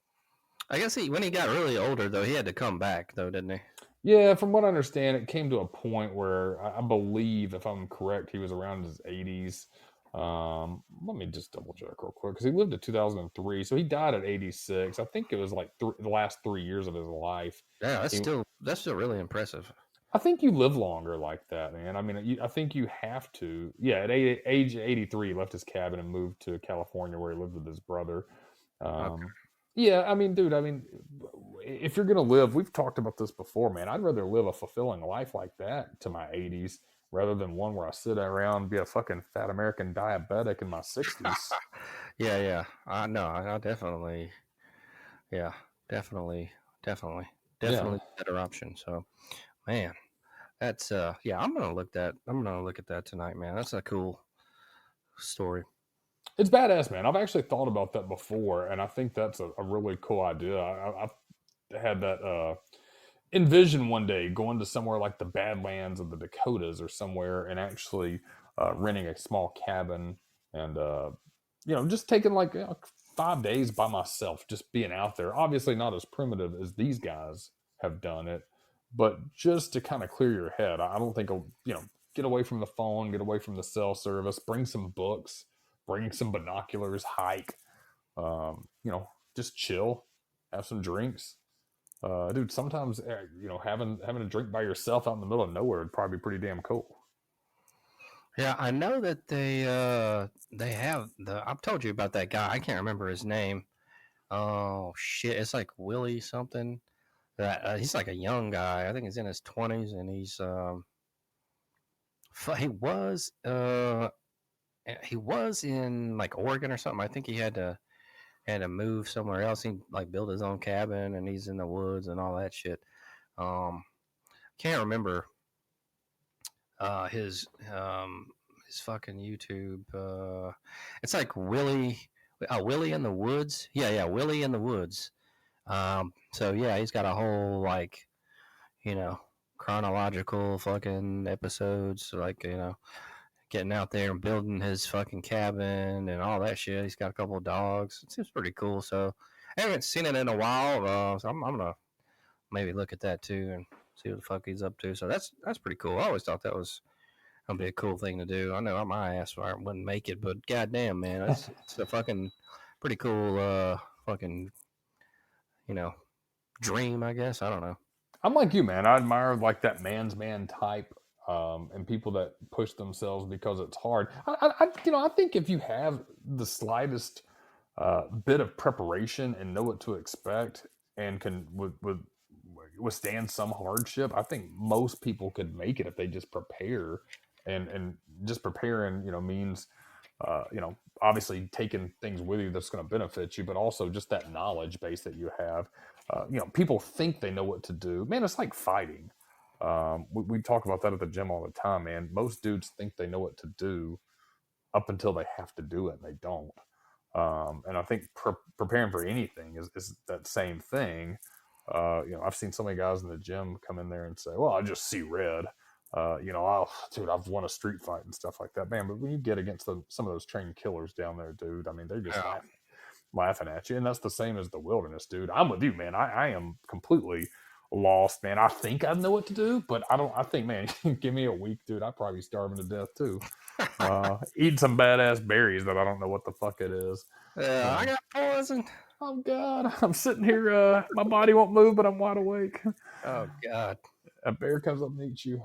I guess when he got really older, though, he had to come back, though, didn't he? yeah, from what I understand, it came to a point where I believe, if I'm correct, he was around his 80s. Let me just double check real quick, because he lived to 2003, so he died at 86. I think it was like the last 3 years of his life. Yeah, that's still really impressive. I think you live longer like that, man. I mean, I think you have to. Yeah, at age 83, he left his cabin and moved to California, where he lived with his brother. Okay. Yeah, I mean, dude, if you're gonna live, we've talked about this before, man. I'd rather live a fulfilling life like that to my 80s rather than one where I sit around and be a fucking fat American diabetic in my 60s. Yeah. No, I definitely. Yeah, definitely Yeah. better option. So, man, that's yeah. I'm gonna look at that tonight, man. That's a cool story. It's badass, man. I've actually thought about that before, and I think that's a really cool idea. I've had that envision one day going to somewhere like the Badlands of the Dakotas or somewhere and actually renting a small cabin and, just taking like 5 days by myself, just being out there. Obviously, not as primitive as these guys have done it, but just to kind of clear your head. I don't think, get away from the phone, get away from the cell service, bring some books, bring some binoculars, hike, just chill, have some drinks. Dude, sometimes having a drink by yourself out in the middle of nowhere would probably be pretty damn cool. Yeah, I know that they have I've told you about that guy. I can't remember his name. Oh shit, it's like Willie something. That he's like a young guy. I think he's in his 20s, and he was in like Oregon or something. I think he had to move somewhere else. He like built his own cabin, and he's in the woods and all that shit. Can't remember his fucking YouTube. It's like Willie in the Woods. Yeah, Willie in the Woods. So yeah, he's got a whole like, chronological fucking episodes, like, getting out there and building his fucking cabin and all that shit. He's got a couple of dogs. It seems pretty cool. So I haven't seen it in a while. So I'm gonna maybe look at that too and see what the fuck he's up to. So that's pretty cool. I always thought that was gonna be a cool thing to do. I know my ass wouldn't make it, but goddamn, man, it's a fucking pretty cool fucking dream, I guess. I don't know. I'm like you, man. I admire like that man's man type, and people that push themselves because it's hard. I think if you have the slightest bit of preparation and know what to expect and can withstand some hardship, I think most people could make it if they just prepare. And just preparing, means, obviously taking things with you that's going to benefit you, but also just that knowledge base that you have. People think they know what to do. Man, it's like fighting. We talk about that at the gym all the time, man. Most dudes think they know what to do up until they have to do it, and they don't. And I think preparing for anything is that same thing. I've seen so many guys in the gym come in there and say, well, I just see red. I've won a street fight and stuff like that, man. But when you get against some of those trained killers down there, dude, I mean, they're just laughing at you. And that's the same as the wilderness, dude. I'm with you, man. I am completely lost, man. I think I know what to do, but I think, man, give me a week, dude, I'd probably be starving to death too. Eating some badass berries that I don't know what the fuck it is. Yeah, I got poison. Oh God, I'm sitting here. My body won't move, but I'm wide awake. Oh God. A bear comes up and eats you.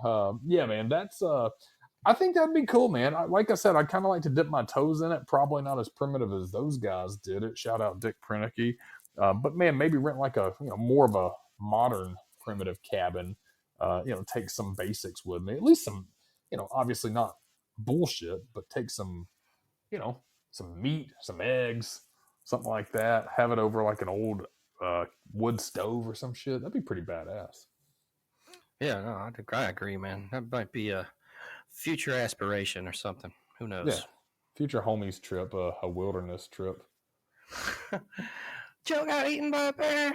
Yeah, man, that's I think that'd be cool, man. Like I said, I'd kind of like to dip my toes in it. Probably not as primitive as those guys did it. Shout out Dick Proenneke. But man, maybe rent like a more of a modern primitive cabin. Take some basics with me. At least some, obviously not bullshit, but take some, some meat, some eggs, something like that. Have it over like an old wood stove or some shit. That'd be pretty badass. Yeah, no, I agree, man. That might be a future aspiration or something. Who knows? Yeah, future homies trip, a wilderness trip. Joe got eaten by a bear.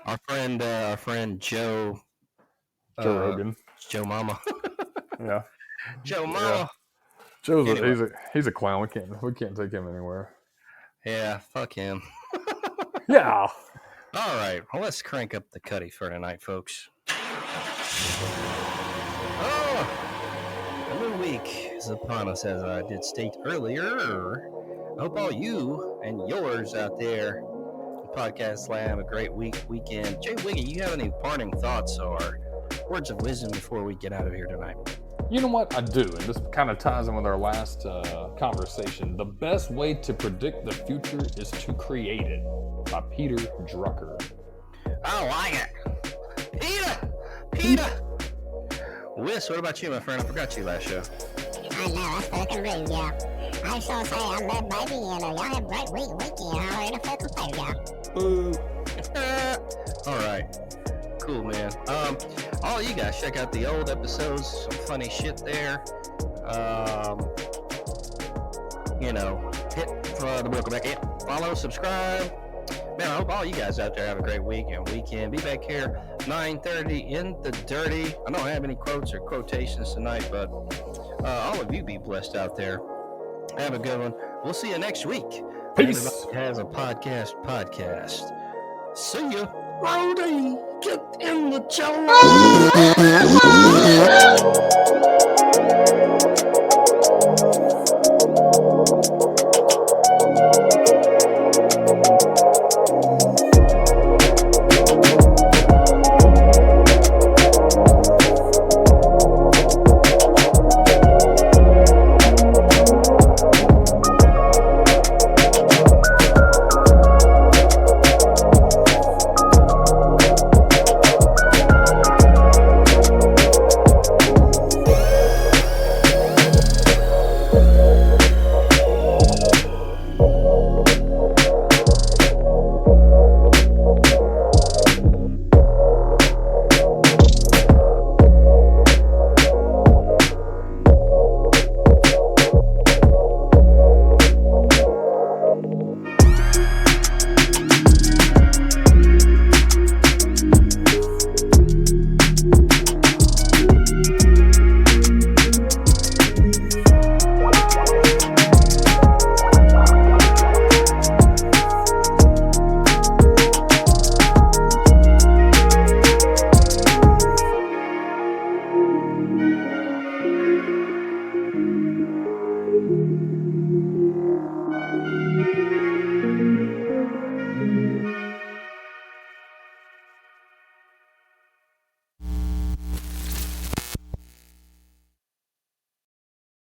Our friend Joe. Joe Rogan. Joe Mama. Yeah. Joe Mama. Yeah. Joe's anyway. he's a clown. We can't take him anywhere. Yeah, fuck him. Yeah. All right, well, let's crank up the cutty for tonight, folks. A new week is upon us, as I did state earlier. I hope all you and yours out there in Podcast Land have a great weekend. Jay Wiggy, you have any parting thoughts or words of wisdom before we get out of here tonight? You know what? I do, and this kind of ties in with our last conversation. The best way to predict the future is to create it. By Peter Drucker. I like it. Peter! Whis, what about you, my friend? I forgot you last show. I know, that's fucking rude, y'all. I just want to say I love baby, and y'all have a great weekend. Holler in a fucking face, y'all. All right. cool, man. All you guys check out the old episodes. Some funny shit there. Hit the welcome back in. Follow, subscribe. Man, I hope all you guys out there have a great week and weekend. Be back here 9:30 in the dirty. I don't have any quotes or quotations tonight, but all of you be blessed out there. Have a good one. We'll see you next week. Peace. Everybody has a podcast. See ya. Rowdy, get in the jello.